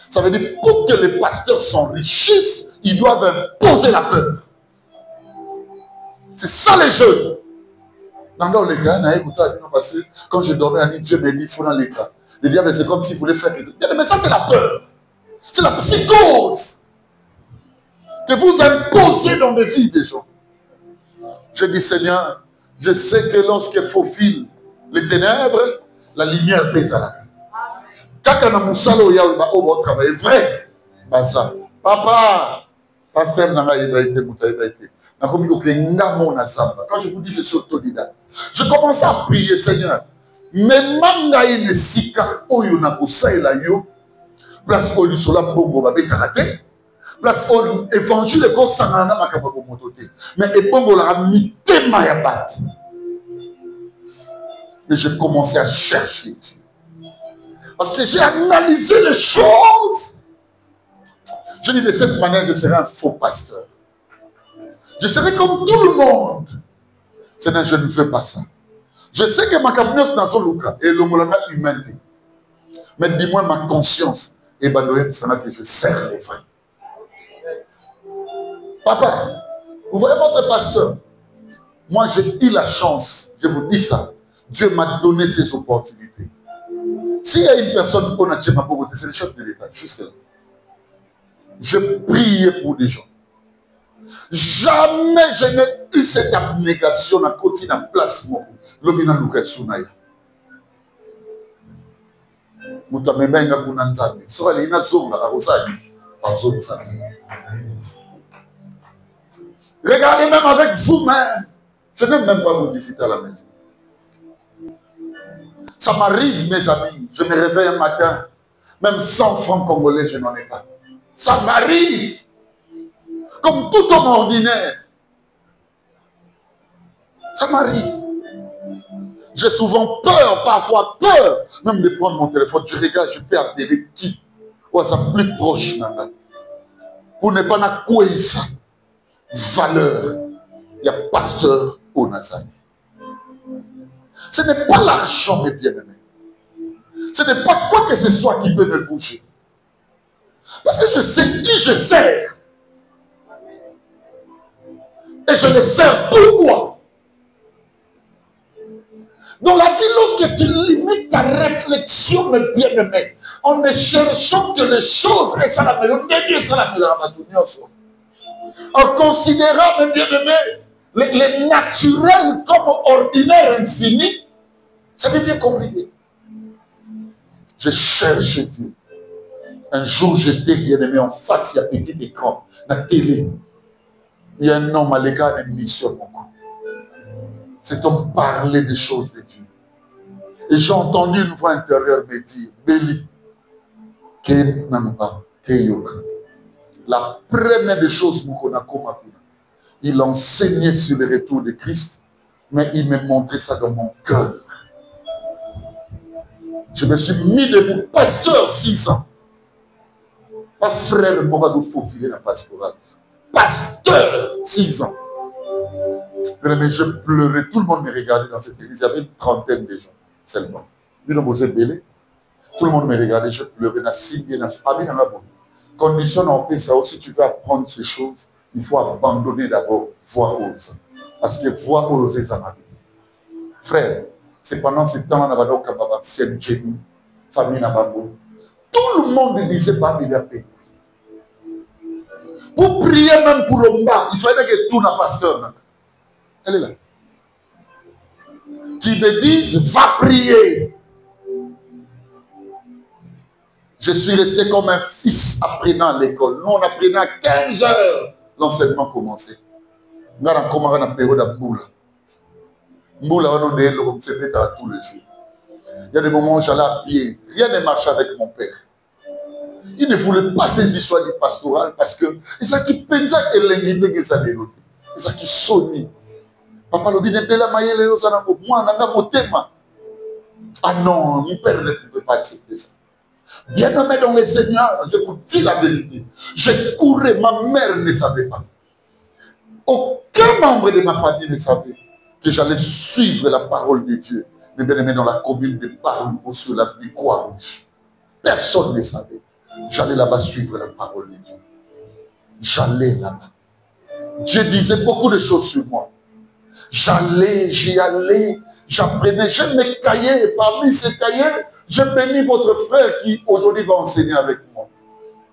Ça veut dire, pour que les pasteurs s'enrichissent, ils doivent imposer la peur. C'est ça les jeunes. Dans les cas, quand je dormais à nuit, Dieu m'a dit, il faut dans les cas. Le diable, c'est comme s'il voulait faire quelque chose. Mais ça, c'est la peur. C'est la psychose que vous imposez dans les vies des gens. Je dis, Seigneur, je sais que lorsqu'il faufile les ténèbres, la lumière pèse à la vie. Quand on a mon salaud, il y a un travail vrai. Papa, pasteur n'a été. Quand je vous dis, je suis autodidacte. Je commence à prier, Seigneur. Mais manga il sika oyo na kosaela yo place oyo sola mbongo babe karate place oyo évangile ko sangana na makamba ko motote mais ebongo la mitema ya bat. Et j'ai commencé à chercher Dieu parce que j'ai analysé les choses. Je dis de cette manière je serai un faux pasteur. Je serai comme tout le monde. Seigneur, je ne veux pas ça. Je sais que ma cabine dans son local et l'homologue humanité. Mais dis-moi ma conscience et que je sers les vrais. Papa, vous voyez votre pasteur. Moi j'ai eu la chance, je vous dis ça. Dieu m'a donné ces opportunités. S'il y a une personne qu'on a tué ma pauvreté, c'est le chef de l'État, jusque là. Je priais pour des gens. Jamais je n'ai eu cette abnégation à côté d'un placement. L'obina Lukassunaya. Mutamenga Kunanzani. Soit les Nazonga à Rosani. Regardez même avec vous-même. Je n'aime même pas vous visiter à la maison. Ça m'arrive, mes amis. Je me réveille un matin. Même 100 francs congolais, je n'en ai pas. Ça m'arrive. Comme tout homme ordinaire. Ça m'arrive. J'ai souvent peur, parfois peur, même de prendre mon téléphone. Je regarde, je peux appeler qui? Ou à sa plus proche. Pour ne pas n'accueillir ça. Valeur. Il y a pasteur au Nazareth. Ce n'est pas l'argent, mes bien-aimés. Ce n'est pas quoi que ce soit qui peut me bouger. Parce que je sais qui je sers. Et je le sers pourquoi? Dans la vie, lorsque tu limites ta réflexion, mes bien-aimés, en ne cherchant que les choses, et ça la meilleure, en considérant, mes bien-aimés, les naturels comme ordinaire infini, ça devient compliqué. Je cherche Dieu. Un jour, j'étais bien aimé en face, il y a un petit écran, la télé. Il y a un homme à l'égard d'une mission, mon coup. Cet homme parlait des choses de Dieu. Et j'ai entendu une voix intérieure me dire, Béli, la première des choses, il enseignait sur le retour de Christ, mais il me montrait ça dans mon cœur. Je me suis mis debout, pasteur 6 ans. Pas frère, moi, je faufiler la pastorale. Pasteur 6 ans. Mais je pleurais, tout le monde me regardait dans cette église, il y avait une trentaine de gens seulement. Tout le monde me regardait, je pleurais. Condition en paix, si tu veux apprendre ces choses, il faut abandonner d'abord voix ose. Parce que voix ose, ça m'a dit. Frère, c'est pendant ce temps-là, famille Nababou. Tout le monde disait pas de la paix. Pour prier même pour Omba, il fallait que tout n'a pasteur. Elle est là. Qui me disent, va prier. Je suis resté comme un fils apprenant à l'école. Nous, on apprenait à 15 heures. L'enseignement commençait. Nous, on a une période à Mboula. Mboula, on a fait tous les jours. Il y a des moments où j'allais à pied. Rien ne marchait avec mon père. Il ne voulait pas ces histoires du pastoral parce que c'est qui pensait que l'ennemi que ça dénote. C'est qui sonne. Papa le bine bela maïle yo ça nango moi nanga motema. Ah non, mon père ne pouvait pas accepter ça. Bien aimé dans les Seigneur, je vous dis la vérité. Je courais, ma mère ne savait pas. Aucun membre de ma famille ne savait que j'allais suivre la parole de Dieu. Mais bien aimé dans la commune de Barou sur l'avenue Croix-Rouge. Personne ne savait. J'allais là-bas suivre la parole de Dieu. J'allais là-bas. Dieu disait beaucoup de choses sur moi. J'allais, j'y allais, j'apprenais, j'ai mes cahiers. Parmi ces cahiers, j'ai béni votre frère qui aujourd'hui va enseigner avec moi.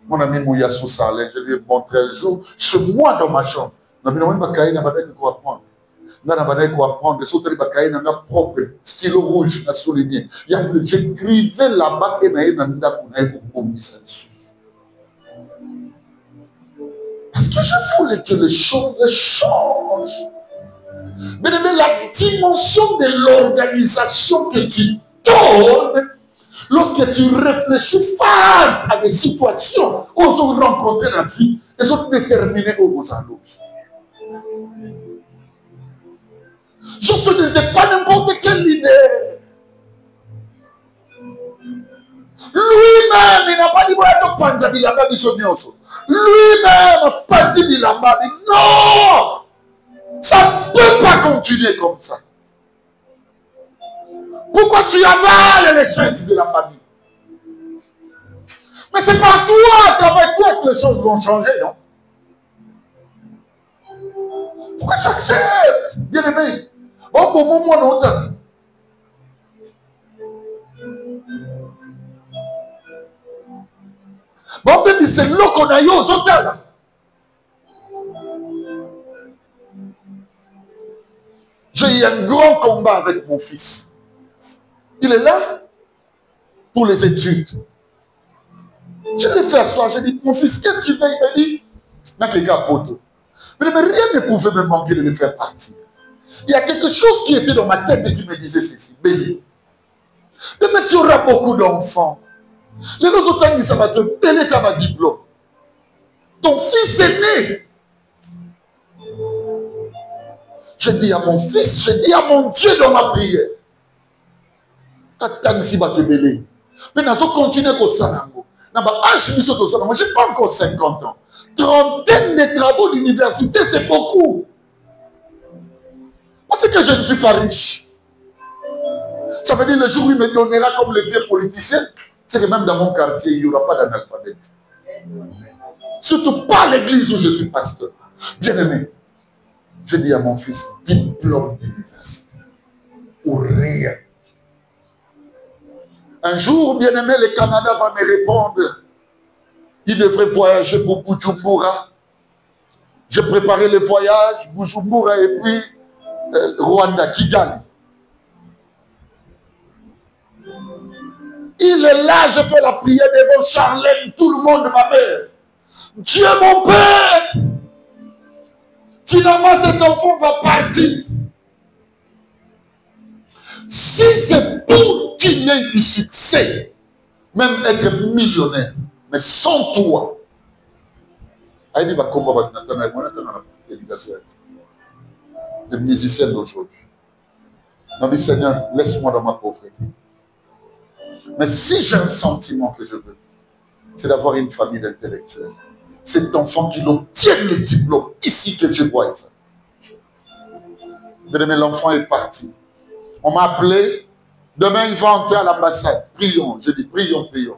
Mon ami Mouyassou Saleh, je lui ai montré un jour, chez moi dans ma chambre. Je n'ai pas quoi apprendre. Je n'ai pas quoi apprendre. Je n'ai pas quoi propre, stylo rouge, je souligné. J'écrivais là-bas et parce que je voulais que les choses changent. Mais la dimension de l'organisation que tu donnes, lorsque tu réfléchis face à des situations où ils ont rencontré la vie, elles sont déterminées au Mozambique. Je n'étais pas n'importe quel leader. Lui-même, il n'a pas dit lui-même, pas dit non! Ça ne peut pas continuer comme ça. Pourquoi tu avales l'échec de la famille? Mais c'est pas toi, c'est avec toi que les choses vont changer, non? Pourquoi tu acceptes, bien aimé? Oh, pour moi, non. Bon, mais c'est là qu'on a eu aux hôtels. J'ai eu un grand combat avec mon fils. Il est là pour les études. Je l'ai fait asseoir, j'ai dit, mon fils, qu'est-ce que tu veux? Il m'a dit, n'a que gars poteau. Mais rien ne pouvait me manquer de le faire partir. Il y a quelque chose qui était dans ma tête et qui me disait ceci, Béli. Mais tu auras beaucoup d'enfants. Les autres temps, ça va te donner comme un diplôme. Ton fils est né. Je dis à mon fils, je dis à mon Dieu dans ma prière. Attends si va te mêler. Mais nous allons continuer comme ça. Moi, je n'ai pas encore 50 ans. Trentaine de travaux d'université, c'est beaucoup. Parce que je ne suis pas riche. Ça veut dire le jour où il me donnera comme les vieux politiciens, c'est que même dans mon quartier, il n'y aura pas d'analphabète. Surtout pas l'église où je suis pasteur. Bien aimé, je dis à mon fils, diplôme d'université. Ou rien. Un jour, bien aimé, le Canada va me répondre. Il devrait voyager pour Bujumbura. J'ai préparé le voyage, Bujumbura et puis Rwanda, Kigali. Il est là, je fais la prière devant Charlène, tout le monde, ma mère. Dieu mon Père, finalement cet enfant va partir. Si c'est pour qu'il ait du succès, même être millionnaire, mais sans toi, les musiciens d'aujourd'hui. Non, mais Seigneur, laisse-moi dans ma pauvreté. Mais si j'ai un sentiment que je veux, c'est d'avoir une famille d'intellectuels. Cet enfant qui obtienne le diplôme, ici que je vois ça. Mais l'enfant est parti. On m'a appelé, demain il va entrer à l'ambassade. Prions, je dis prions, prions.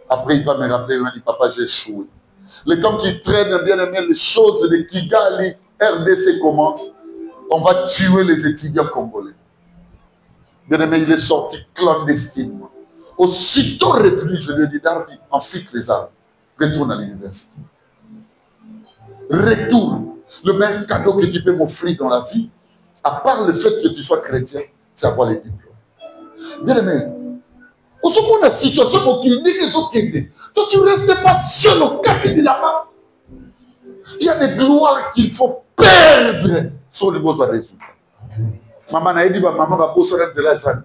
Après il va me rappeler, il m'a dit papa j'ai échoué. Le temps qu'il traîne bien aimé les choses de Kigali, RDC commence, on va tuer les étudiants congolais. Bien aimé, il est sorti clandestinement. Aussitôt revenu, je lui ai dit Darby, enfitte les armes, retourne à l'université. Retourne. Le meilleur cadeau que tu peux m'offrir dans la vie, à part le fait que tu sois chrétien, c'est avoir les diplômes. Bien aimé, au second la situation, toi tu ne restes pas seul au quartier de la main. Il y a des gloires qu'il faut perdre sur le mot à résoudre. Maman n'a dit maman va bosser de la zone.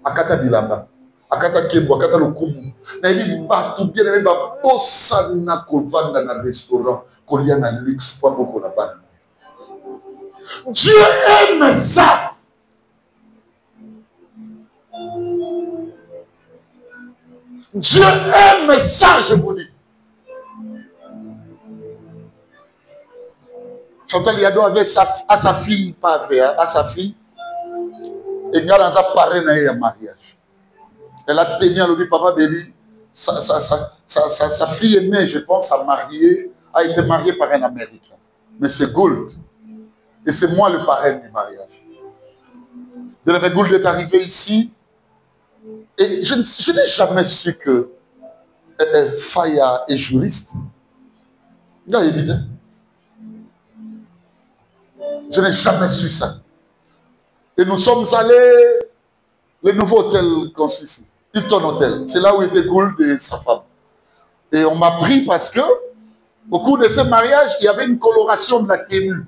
Akata bilamba, akata kembo, akata lokumu. N'a dit tout bien aimé va bosser na kolvanda na restaurant, kolia na luxe pas beaucoup na ban. Dieu aime ça. Dieu aime ça, je vous dis. Chantal Yado avait à sa fille, pas à sa fille, et il y a dans sa parrain un mariage. Elle a tenu à l'objet, papa Béli, sa fille aînée, je pense, a été mariée par un Américain. Mais c'est Gould. Et c'est moi le parrain du mariage. Le Gould est arrivé ici, et je n'ai jamais su que Faya est juriste. Non, évident. Je n'ai jamais su ça. Et nous sommes allés, le nouveau hôtel construit ici, Hilton Hotel. C'est là où était Gould et sa femme. Et on m'a pris parce que, au cours de ce mariage, il y avait une coloration de la tenue.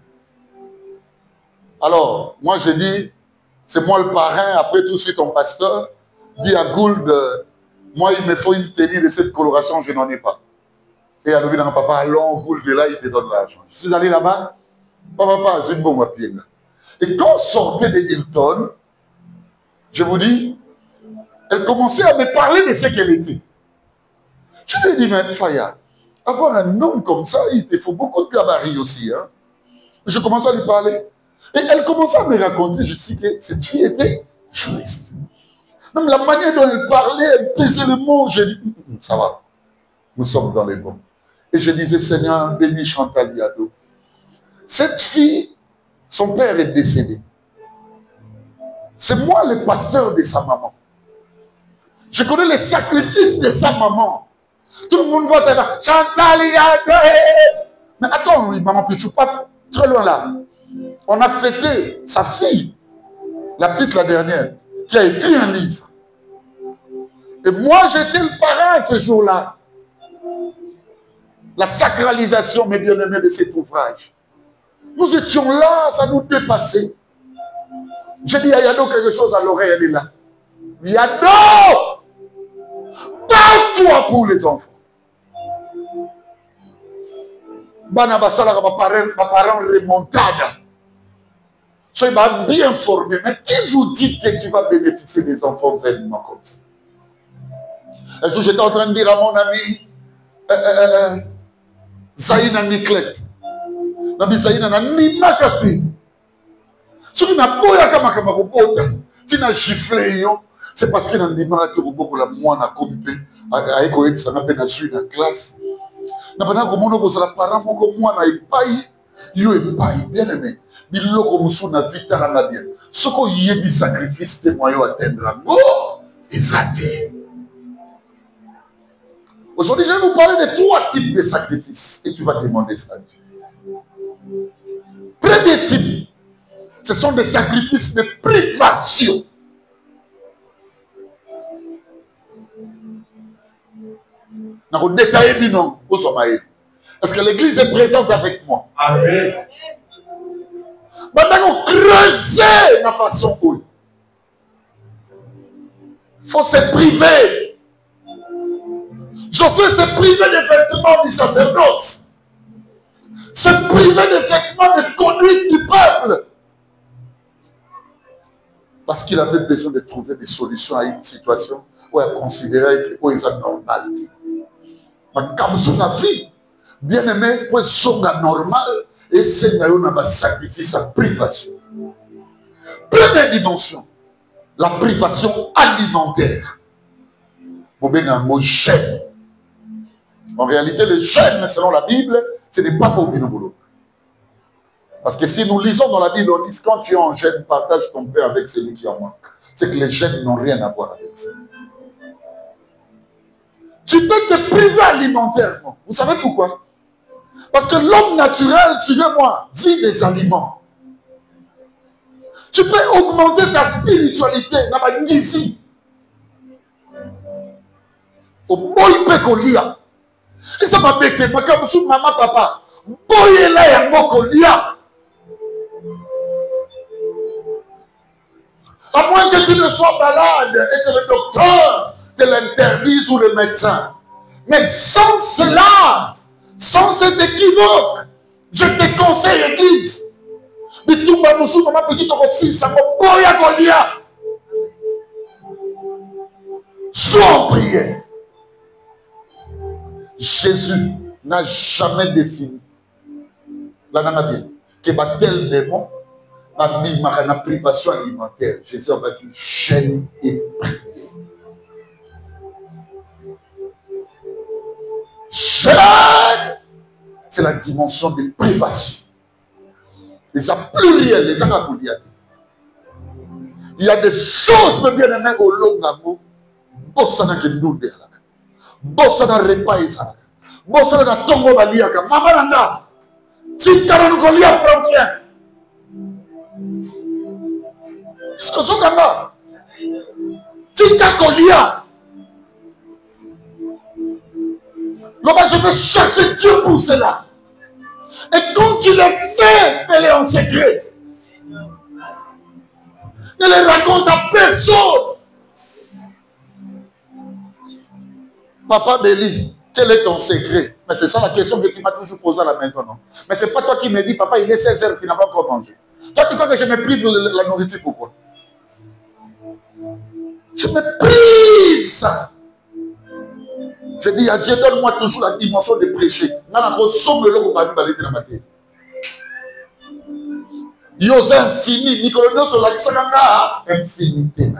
Alors, moi je dis, c'est moi le parrain, après tout de suite ton pasteur dit à Gould, moi il me faut une tenue de cette coloration, je n'en ai pas. Et à l'objet papa, allons, Gould est là, il te donne l'argent. Je suis allé là-bas, papa, c'est une bonne pied. Et quand on sortait de Hilton, je vous dis, elle commençait à me parler de ce qu'elle était. Je lui ai dit, mais Faya, avoir un homme comme ça, il te faut beaucoup de gabarit aussi. Hein? Je commençais à lui parler. Et elle commençait à me raconter, je sais que cette fille était juriste. Même la manière dont elle parlait, elle pesait le mot, j'ai dit, ça va, nous sommes dans les bons. Et je disais, Seigneur, bénis Chantal Yado. Cette fille, son père est décédé. C'est moi le pasteur de sa maman. Je connais les sacrifices de sa maman. Tout le monde voit ça. Chantal Yado. Mais attends, maman, je ne suis pas très loin là. On a fêté sa fille, la petite, la dernière, qui a écrit un livre. Et moi, j'étais le parrain ce jour-là. La sacralisation, mes bien-aimés, de cet ouvrage. Nous étions là, ça nous dépassait. J'ai dit à Yado quelque chose à l'oreille, elle est là. Yado, parle-toi pour les enfants. Banabasala, ma parent remontada. Soyez bien formé. Mais qui vous dit que tu vas bénéficier des enfants vainement comme ça? Un jour, j'étais en train de dire à mon ami Zaïna Niklet. Nabi Zaïna Nimakati. Si tu n'as pas tu n'as giflé, c'est parce que dans les marques, beaucoup la moine a compté, a écouté ça n'a pas su la classe. N'a pas comment on a parent beaucoup moine a épaillé, yo épaillé bien aimé. Biloko musu na vita na bien. Ce qu'on y est du sacrifice de moyens atteindre la mort, exacté. Aujourd'hui, je vais vous parler de 3 types de sacrifices et tu vas demander ça à Dieu. Premier type, ce sont des sacrifices de privation. Est-ce que l'église est présente avec moi? Amen. Maintenant, creuser ma façon. Il faut se priver. Josué se priver des vêtements du sacerdoce. Se priver des vêtements de conduite du peuple. Parce qu'il avait besoin de trouver des solutions à une situation où elle considérait que c'est normal. Comme sur la vie, bien aimé, pour son normal, et c'est un sacrifice à privation. Première dimension, la privation alimentaire. Vous avez un mot jeûne. En réalité, le jeûne, selon la Bible, ce n'est pas pour boulot. Parce que si nous lisons dans la Bible, on dit quand tu es en jeûne, partage ton pain avec celui qui en manque. C'est que les jeûnes n'ont rien à voir avec ça. Tu peux te priver alimentairement. Vous savez pourquoi? Parce que l'homme naturel, suivez-moi, vit des aliments. Tu peux augmenter ta spiritualité. Au boy pekolia. Et ça m'a bêté. Ma comme maman, papa. Boy là ya mokolia. À moins que tu ne sois malade et que le docteur te l'interdise ou le médecin. Mais sans cela, sans cet équivoque, je te conseille, église. Sois en prière. Jésus n'a jamais défini que tel démon ma privation alimentaire. Jésus a dit jeûne et prière. Jeûne, c'est la dimension de privation. Les a pluriels, les a goliaths. Il y a des choses, mais bien aimé, au long d'amour, bossana kendunde alaka, bossana repas isaka, bossana na tongo baliaka, mamananda, tika na ngolia frontière. Est-ce que ça va? Tika kolia. Là-bas, je veux chercher Dieu pour cela. Et quand tu le fais, fais-le en secret. Ne le raconte à personne. Papa Béli, quel est ton secret? Mais c'est ça la question que tu m'as toujours posée à la maison, non? Mais c'est pas toi qui me dis, papa, il est 16 heures, tu n'as pas encore mangé. Toi, tu crois que je me prive de la nourriture, pourquoi? Je me prive ça. Je dis à Dieu, donne-moi toujours la dimension de prêcher. Yose infini, Nicolas sur la infinité.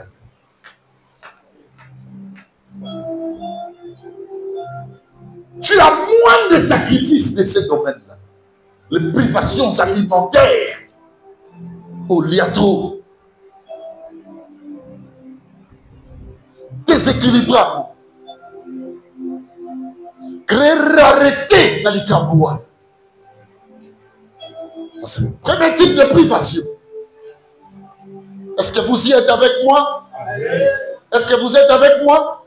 Tu as moins de sacrifices de ce domaine-là. Les privations alimentaires. Au liatro. Déséquilibrable. Créer rareté dans les cambois. C'est le premier type de privation. Est-ce que vous y êtes avec moi? Est-ce que vous êtes avec moi?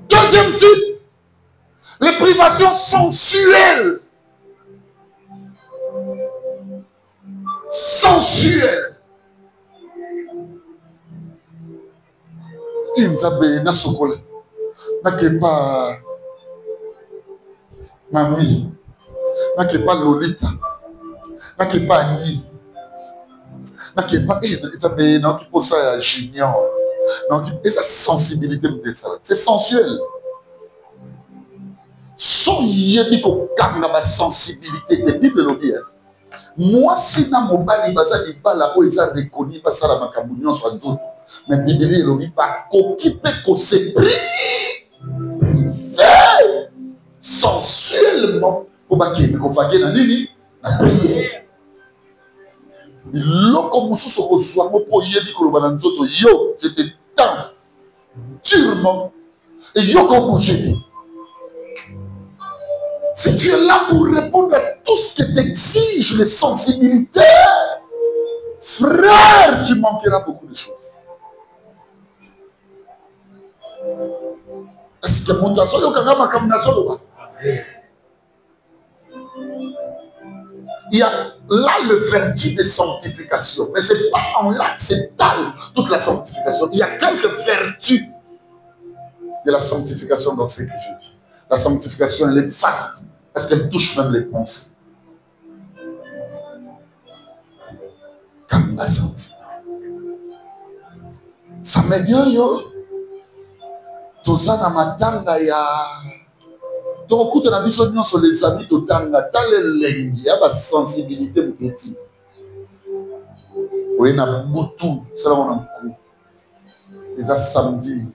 Deuxième type, les privations sensuelles. Sensuelles. Inzabe na sokola. Na kepa Mami. Na kepa Lolita. Na kepa Ni. Na kepa Inzabe na qui pose ça à Junior. Et sa sensibilité, c'est sensuel. Son yébiko kanga ma sensibilité de Bible le dit. Moi si na mobali baza libala o eza reconnu parce la makabunion soit d'autres. Mais Bible le dit pas qu'occuper qu'on se prive sensuellement pour baquer qu'on fasse na nini la prière. Loko mususu ko soamo po yébiko le bananzoto yo je te tends durement et yo ko bouger. Si tu es là pour répondre à tout ce que t'exige les sensibilités, frère, tu manqueras beaucoup de choses. Est-ce que mon tasso yokanga makambo na soloba? Il y a là le vertu de sanctification, mais ce n'est pas en là que s'étale toute la sanctification. Il y a quelques vertus de la sanctification dans ce que je dis. La sanctification, elle est vaste, parce qu'elle touche même les pensées. Comme la sentiment. Ça m'est bien, yo. Tout ça dans ma tanga, ya. Donc, écoute, on a vu sur les amis, tout tanga, t'as les lengues, il y a la sensibilité, petit. Oui, on a beaucoup, c'est là où on a beaucoup. Les samedi.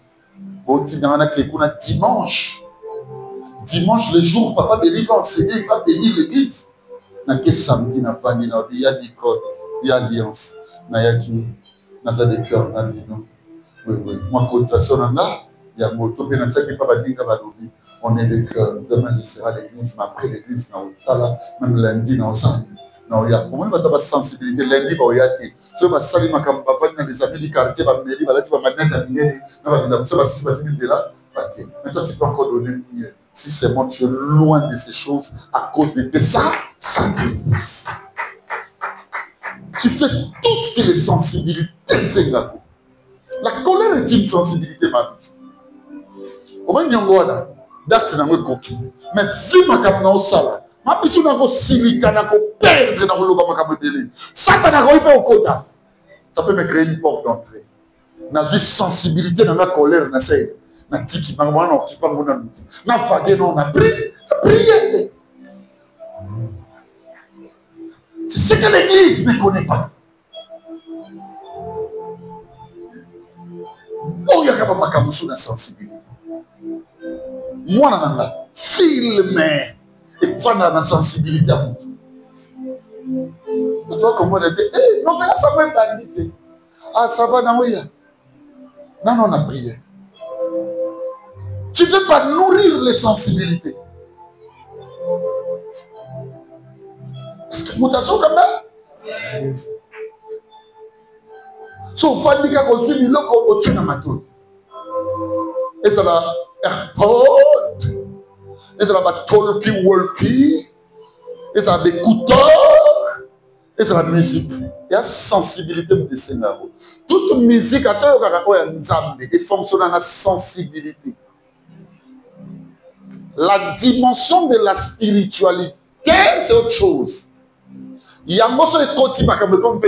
Dimanche. Dimanche, le jour où papa Béli va enseigner, il va bénir l'église. Il samedi, il y a Nicole, il y a Alliance, il y a qui, il y a des cœurs, oui, oui. Moi, cotisation, il y a moto, on est des cœurs. Demain, je serai à l'église, mais après l'église, même lundi, non, il y a comment il va avoir sensibilité lundi, il y a des ceux qui sont les amis du quartier, mais toi, tu peux encore donner mieux. Si c'est moi, tu es loin de ces choses à cause de tes sacrifices. Tu fais tout ce qui est sensibilité, c'est là. La colère est une sensibilité, ma vie. Au moins, il y a un gars, c'est un coquille. Mais si ma caméra au salaire, ma petite n'a pas silica, n'a pas perdre dans le bas, ma caméra. Ça, t'as pas au quota. Ça peut me créer une porte d'entrée. N'a une sensibilité dans la colère, n'a c'est. N'a tiki, n'a pas non, qui pas mon ami. N'a vagué non, n'a prié. C'est ce que l'Église ne connaît pas. Oh, il y a pas ma caméra sur la sensibilité. Moi, je filme et fan la sensibilité à tout. Tu vois comment on était. Eh, non, là, ça m'a bandité. Ah, ça va, non, non, on a prié. Tu ne veux pas nourrir les sensibilités. Est-ce que vous t'assez comme ça? Sauf que vous avez reçu le logo au Tchénamatou. Et ça va AirPod. Et ça va talkie-walkie. Et ça va des écouteurs. Et c'est la musique. Il y a sensibilité de scénario. Toute musique et fonctionne dans la sensibilité. La dimension de la spiritualité, c'est autre chose. Il y a un mot comme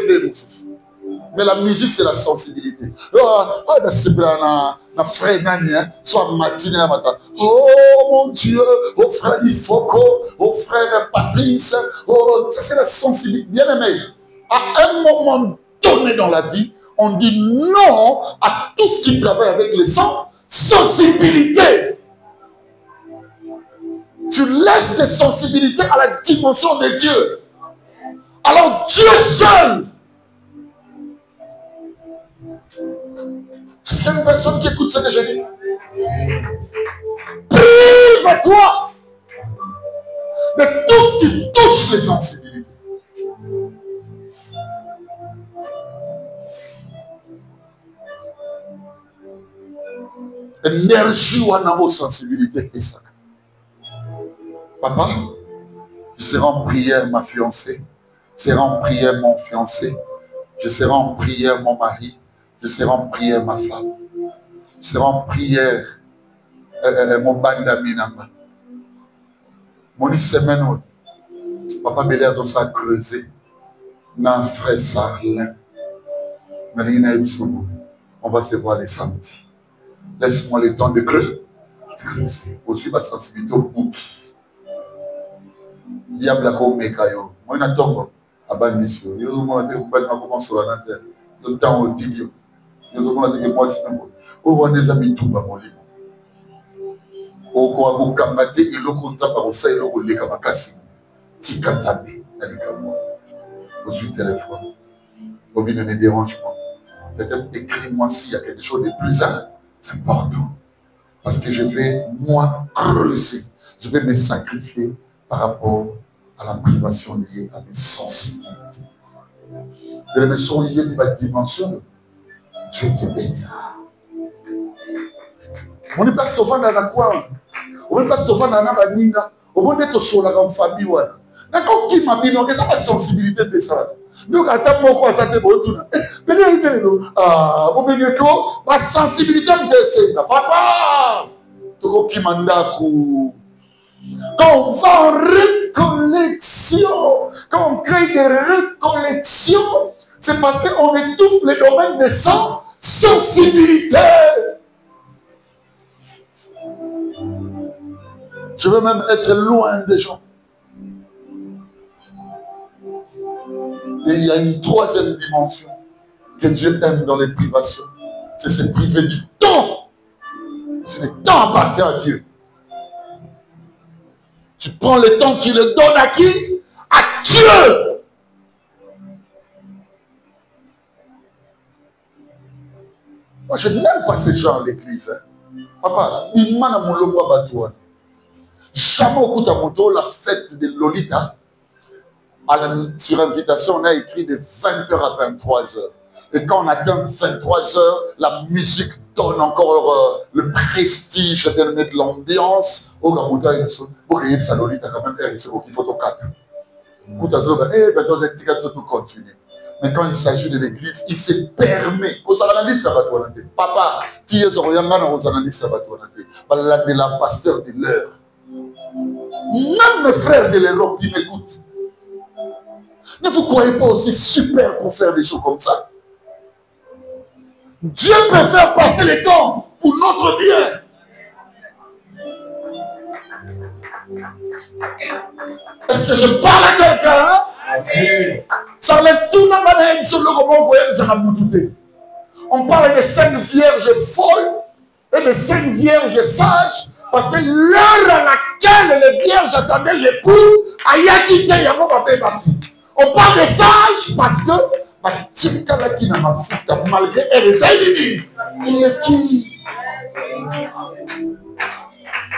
mais la musique, c'est la sensibilité. Oh, mon Dieu, oh frère Ifoko, oh frère Patrice, oh, c'est la sensibilité. Bien aimé, à un moment donné dans la vie, on dit non à tout ce qui travaille avec les sens, sensibilité. Tu laisses tes sensibilités à la dimension de Dieu. Alors Dieu seul. Est-ce qu'il y a une personne qui écoute ce que je dis? Prive-toi de tout ce qui touche les sensibilités. Énergie ou une sensibilité. Papa, je serai en prière ma fiancée. Je serai en prière mon fiancé. Je serai en prière mon mari. Je serai en prière ma femme. Je serai en prière mon bandami. Mon semaine, papa Bélé a creusé. Nan frère Sarlin. On va se voir les samedis. Laisse-moi le temps de creuser. Aussi ma sensibilité au bout. Diable a comme Mekayo. Moi, je n'attends pas. Abanisio. Je commence sur la terre. Je t'en au Didio. Je demande que moi, c'est même. Au revoir des amis, tout va mon livre. Au quoi vous camatez, il le compte par au sein, il le roule comme un cassis. Tikatame, moi. Je suis téléphone. Obi ne me dérange pas. Peut-être écris-moi s'il y a quelque chose de plus important. Parce que je vais, moi, creuser. Je vais me sacrifier par rapport à la privation liée à mes sensibilités. De la maison liée à ma dimension, Dieu te bénira. On est pas souvent dans la coin. On est pas souvent dans la banina. On est au sol en famille. D'accord, qui m'a dit non, que ça la sensibilité de ça. Nous, quand on a quoi ça te boit, mais la sensibilité de ça. Papa, qui m'a dit quand on va en récollection, quand on crée des récollections, c'est parce qu'on étouffe les domaines de sa sensibilité. Je veux même être loin des gens. Et il y a une troisième dimension que Dieu aime dans les privations. C'est se priver du temps. C'est le temps appartient à Dieu. Tu prends le temps, tu le donnes à qui? À Dieu. Moi, je n'aime pas ces gens à l'église. Papa, il m'a mon logo à Batouane. Jamais au coup de moto, la fête de Lolita, sur invitation, on a écrit de 20h à 23h. Et quand on atteint 23h, la musique donne encore le prestige de mettre l'ambiance. Au Gamota, il faut qu'il y ait ça Lolita quand même, il faut qu'il faut au 4. Mais quand il s'agit de l'église, il se permet. Papa, tu es la pasteur de l'heure. Même mes frères de l'Europe, ils m'écoutent. Ne vous croyez pas aussi super pour faire des choses comme ça. Dieu peut faire passer le temps pour notre bien. Est-ce que je parle à quelqu'un? Ça enlève tout dans ma main sur le roman que on parle des 5 vierges folles et des 5 vierges sages. Parce que l'heure à laquelle les vierges attendaient l'époux, on parle de sages parce que malgré elle, il est qui?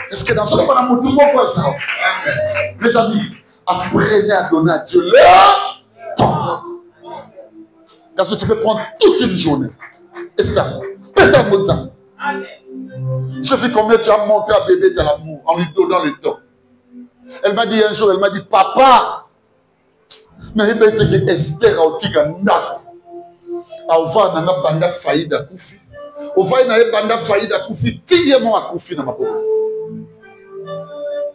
Est-ce que dans ce cas, on a tout le monde ça? Mes amis, apprenez à donner à Dieu leur temps. Parce que tu peux prendre toute une journée. Et c'est ça. Je vis combien tu as montré à bébé de l'amour en lui donnant le temps. Elle m'a dit un jour, elle m'a dit, papa, mais il m'a dit Esther a dit on va dans la bande faillite à Koufi. On va dans la bande faillite à Koufi. Tiens-moi à Koufi dans ma peau.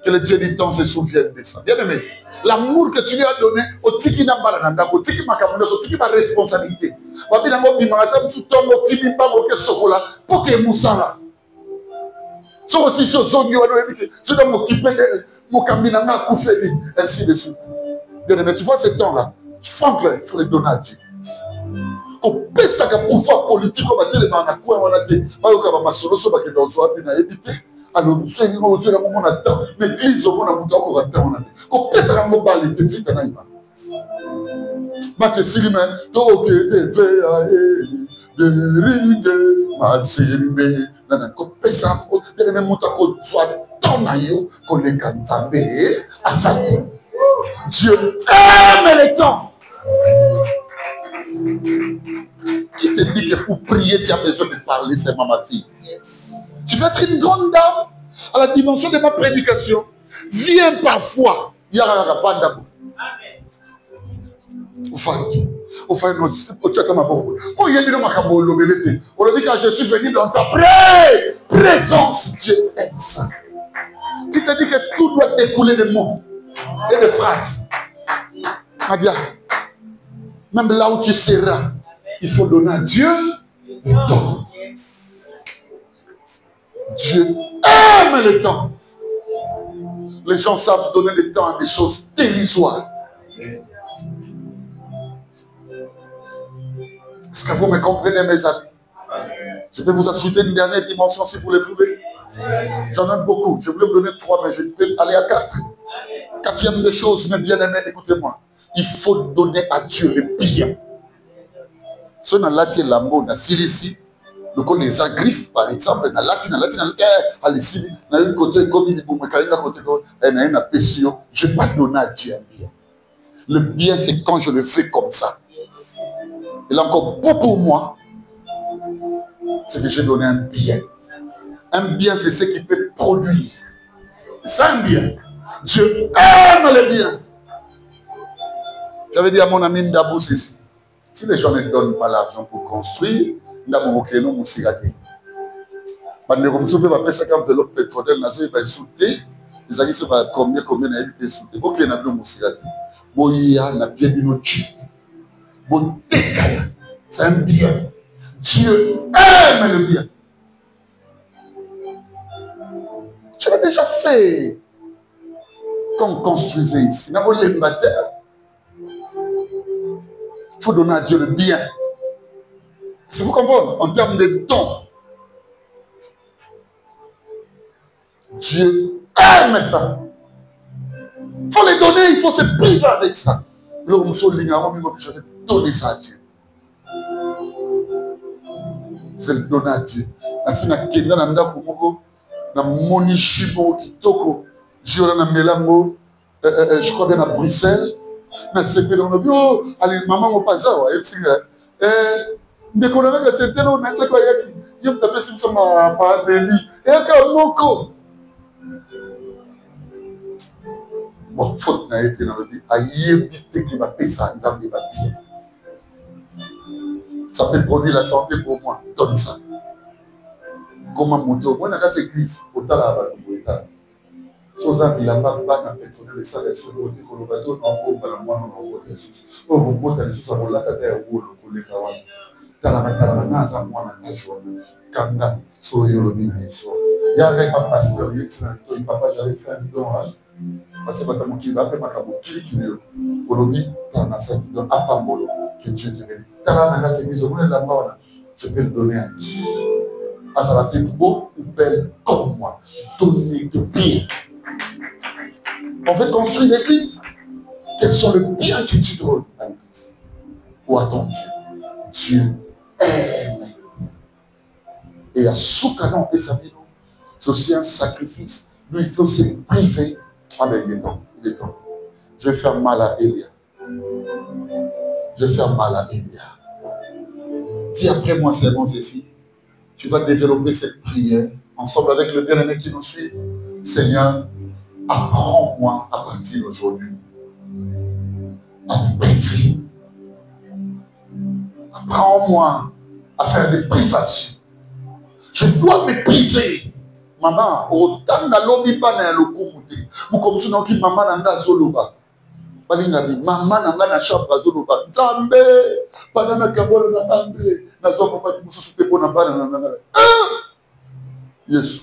Que le Dieu du temps se souvienne de ça. Bien aimé, l'amour que tu lui as donné, au tiki n'a pas la au tiki makamono, au tiki ma responsabilité. Wabi na mo bimangatam sous tombo kimi pas moke sokola pour que Moussala. So aussi sur zone je dois m'occuper de mon caminanga Koufeli, ainsi de suite. Bien aimé, tu vois ce temps-là, Franklin, il faut le donner à Dieu. On peut ça que pouvoir politique, on va dire dans la cour, on a dit, on va solo so bakenda ozo puis na éviter. Alors, c'est une chose que on attend. L'église, on a monté encore attend. On peut ça que mobile était vite na ima. Mathieu Siliman, to que de ride, ma simbe, na ko pesa ko, de même monta ko soit ton ayo, ko le kantambe, asati. Dieu aime le temps. Qui te dit que pour prier, tu as besoin de parler, c'est ma fille. Tu vas être une grande dame à la dimension de ma prédication. Viens parfois. Il y a un panda. Quand je suis venu dans ta présence, Dieu aime ça. Qui te dit que tout doit découler de mots et de phrases. Nadia, même là où tu seras, il faut donner à Dieu le temps. Dieu aime le temps. Les gens savent donner le temps à des choses dérisoires. Est-ce que vous me comprenez, mes amis? Je peux vous ajouter une dernière dimension si vous le voulez. J'en ai beaucoup. Je voulais vous donner 3, mais je peux aller à 4. Quatrième des choses, mes bien-aimés, écoutez-moi. Il faut donner à Dieu le bien. Ce n'est pas la mode, la Silicie. Le coup les agrifes, par exemple, na latin, na un côté comme il je ne vais pas donner à Dieu un bien. Le bien, c'est quand je le fais comme ça. Il a encore beau pour moi, c'est que j'ai donné un bien. Un bien, c'est ce qui peut produire. C'est un bien. Dieu aime le bien. J'avais dit à mon ami Ndabou ceci. Si les gens ne donnent pas l'argent pour construire, Ndabou va non musirate. Bande comme ça peut pas passer comme enveloppe pétrolière, nazo il va sauter. Les amis ça va combien na il sauter. OK na bien musirate. Boya na bien binochi. Bon tekaya. C'est un bien. Dieu aime le bien. Je l'ai déjà fait. Quand on construisait ici, il faut donner à Dieu le bien. Si vous comprenez, en termes de dons, Dieu aime ça. Il faut les donner, il faut se priver avec ça. Je vais donner ça à Dieu. Je vais le donner à Dieu. Je crois bien à Bruxelles. Allez, maman au bazar. Mais qu'on avait que c'était là, c'est quoi il y a qui tapé sur ma parabélie. Et encore moko. Bon, faute n'a été dans le vie. À y éviter qu'il va payer ça dans des papiers. Ça peut produire la santé pour moi. Donne ça. Comment monter au moins dans cette église? Autant là, il a pas de pétrole, les salaires sur le côté, le bateau, on peut pas moi, on peut les sous. On peut les sous, on l'a terre ou le collègue. Talana, ça, moi, la joie. Kanda, soyez le bien, il y avait un pasteur, il y a papa, j'avais fait un don. Parce que c'est pas comme qui va appeler ma cabot, qui est au lobby, Talana, ça, il donne à Pambolo, que Dieu te bénisse. Talana, c'est mis au bout de la mort, je peux le donner à qui? À ça, la paix beau ou belle comme moi, donner de bien. On veut construire l'église. Quels sont les biens que tu donnes à l'église? Ou à ton Dieu? Dieu aime le bien. Et à Soukana, c'est aussi un sacrifice. Lui, il faut se priver. Ah ben, il est temps. Je vais faire mal à Elia. Dis après moi, c'est bon, ceci. Tu vas développer cette prière ensemble avec le bien-aimé qui nous suit. Seigneur, apprends-moi à partir d'aujourd'hui à me priver. Apprends-moi à faire des privations. Je dois me priver. Maman, autant de l'objet pas dans le communauté. Vous comme si nous maman nanga zoloba. Balingabi, maman nanga na chambre zoloba. Nzambe, banana kabolo na ambe, na zopo pas di mususu te bona bana nanga. Yesu.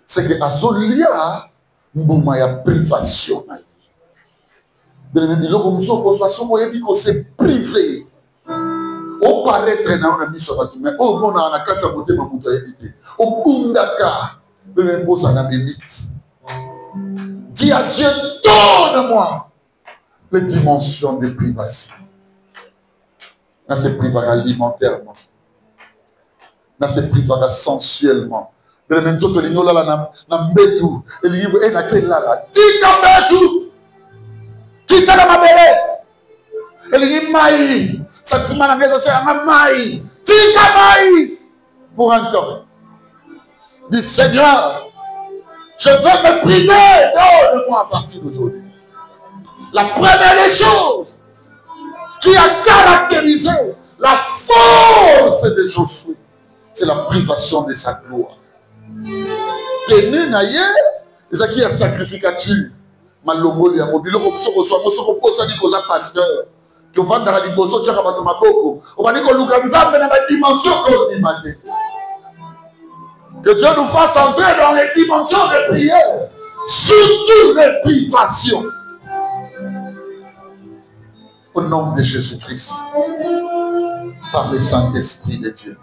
C'est que à Solia, mbuma ya privation na yi. Bien biloko muso ko so so yebi ko se privé. Au paraître na on a mis sur batumé. Au bon na kata motema muto yebite. Au bundaka. Bien bosa na bénite. Dis à Dieu, donne-moi les dimensions de privation. Là c'est privé alimentairement. Là c'est privé sensuellement. Mais même si tu es là, na mbetu, il y a na quel là, tika mbetu, tika na mabele, il y a mai, sentiment na maison c'est un mai, tika mai, pour un temps. Dis Seigneur, je veux me priver, donne-moi à partir d'aujourd'hui. La première des choses qui a caractérisé la force de Josué, c'est la privation de sa gloire. Tenu naye, ezaki ya sacrificature. Malongoli ya mobilo ko so ko posa di ko za pasteur. Que vendre la liboso tchaka bato maboko. Obani ko luka nzambe na ba dimension ko ni mate. Que Dieu nous fasse entrer dans les dimensions de prière, surtout les privations. Au nom de Jésus-Christ, par le Saint-Esprit de Dieu.